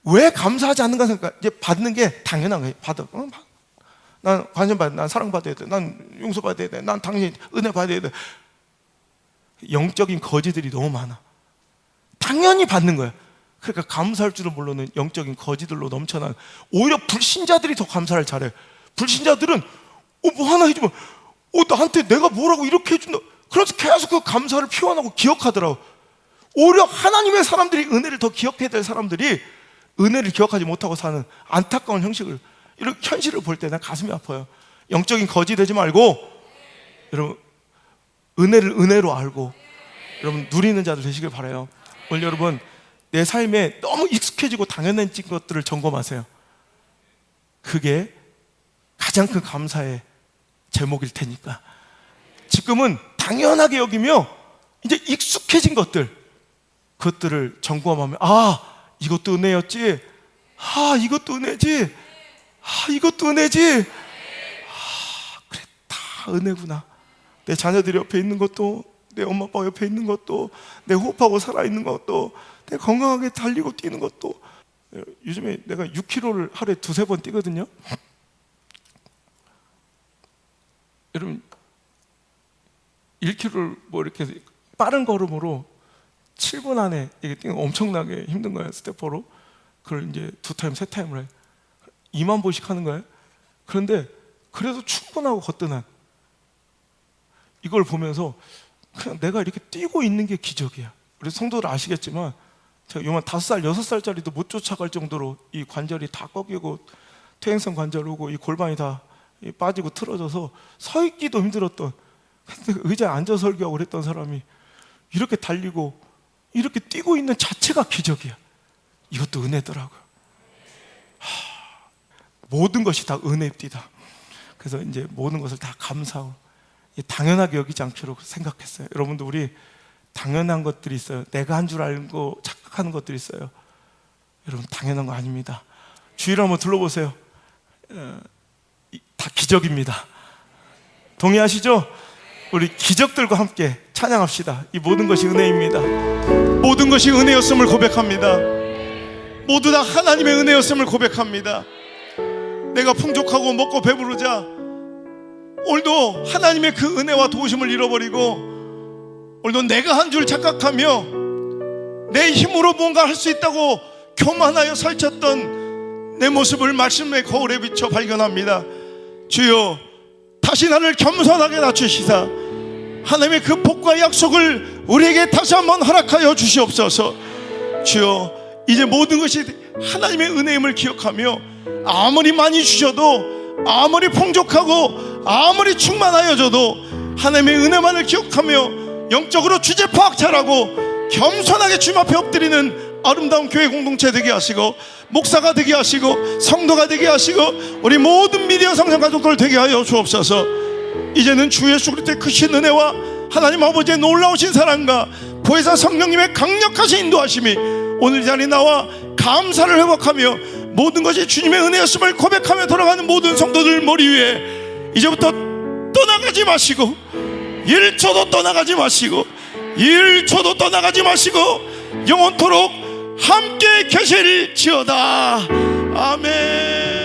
왜 감사하지 않는가 생각해. 이제 받는 게 당연한 거예요. 난 관심 받아야 돼. 난 사랑받아야 돼. 난 용서받아야 돼. 난 당신 은혜 받아야 돼. 영적인 거지들이 너무 많아. 당연히 받는 거야. 그러니까 감사할 줄은 모르는 영적인 거지들로 넘쳐나는, 오히려 불신자들이 더 감사를 잘해. 불신자들은 뭐 하나 해주면 나한테 내가 뭐라고 이렇게 해준다, 그래서 계속 그 감사를 표현하고 기억하더라고. 오히려 하나님의 사람들이, 은혜를 더 기억해야 될 사람들이 은혜를 기억하지 못하고 사는 안타까운 형식을, 이런 현실을 볼 때 난 가슴이 아파요. 영적인 거지 되지 말고 여러분 은혜를 은혜로 알고 여러분 누리는 자들 되시길 바라요. 오늘 여러분 내 삶에 너무 익숙해지고 당연해진 것들을 점검하세요. 그게 가장 큰 감사의 제목일 테니까. 지금은 당연하게 여기며 이제 익숙해진 그것들을 점검하면, 이것도 은혜였지, 이것도 은혜지, 이것도 은혜지, 그래, 다 은혜구나. 내 자녀들이 옆에 있는 것도, 내 엄마 아빠 옆에 있는 것도, 내 호흡하고 살아있는 것도, 내 건강하게 달리고 뛰는 것도. 요즘에 내가 6km를 하루에 2-3번 뛰거든요. 여러분 1km를 뭐 이렇게 빠른 걸음으로 7분 안에 이게 뛰는 거 엄청나게 힘든 거예요. 스태퍼로. 그걸 이제 2타임, 3타임을 해. 2만 보씩 하는 거예요. 그런데 그래도 충분하고 거뜬한, 이걸 보면서 그냥 내가 이렇게 뛰고 있는 게 기적이야. 우리 성도들 아시겠지만 제가 요만 5살, 6살짜리도 못 쫓아갈 정도로 이 관절이 다 꺾이고 퇴행성 관절 오고 이 골반이 다 빠지고 틀어져서 서 있기도 힘들었던, 근데 의자에 앉아 설교하고 그랬던 사람이 이렇게 달리고 이렇게 뛰고 있는 자체가 기적이야. 이것도 은혜더라고요. 모든 것이 다 은혜입니다. 그래서 이제 모든 것을 다 감사하고 당연하게 여기지 않기로 생각했어요. 여러분도 우리 당연한 것들이 있어요. 내가 한 줄 알고 착각하는 것들이 있어요. 여러분 당연한 거 아닙니다. 주위를 한번 둘러보세요. 다 기적입니다. 동의하시죠? 우리 기적들과 함께 찬양합시다. 이 모든 것이 은혜입니다. 모든 것이 은혜였음을 고백합니다. 모두 다 하나님의 은혜였음을 고백합니다. 내가 풍족하고 먹고 배부르자 오늘도 하나님의 그 은혜와 도우심을 잃어버리고 오늘도 내가 한 줄 착각하며 내 힘으로 뭔가 할 수 있다고 교만하여 살쪘던 내 모습을 말씀의 거울에 비춰 발견합니다. 주여 다시 나를 겸손하게 낮추시사 하나님의 그 복과 약속을 우리에게 다시 한번 허락하여 주시옵소서. 주여 이제 모든 것이 하나님의 은혜임을 기억하며 아무리 많이 주셔도, 아무리 풍족하고 아무리 충만하여져도 하나님의 은혜만을 기억하며 영적으로 주제 파악 잘하고 겸손하게 주님 앞에 엎드리는 아름다운 교회 공동체 되게 하시고, 목사가 되게 하시고, 성도가 되게 하시고, 우리 모든 미디어 성장 가족들 되게 하여 주옵소서. 이제는 주 예수 그리스도의 크신 은혜와 하나님 아버지의 놀라우신 사랑과 보혜사 성령님의 강력하신 인도하심이 오늘 이 자리에 나와 감사를 회복하며 모든 것이 주님의 은혜였음을 고백하며 돌아가는 모든 성도들 머리 위에 이제부터 떠나가지 마시고, 1초도 떠나가지 마시고, 1초도 떠나가지 마시고 영원토록 함께 계실지어다. 아멘.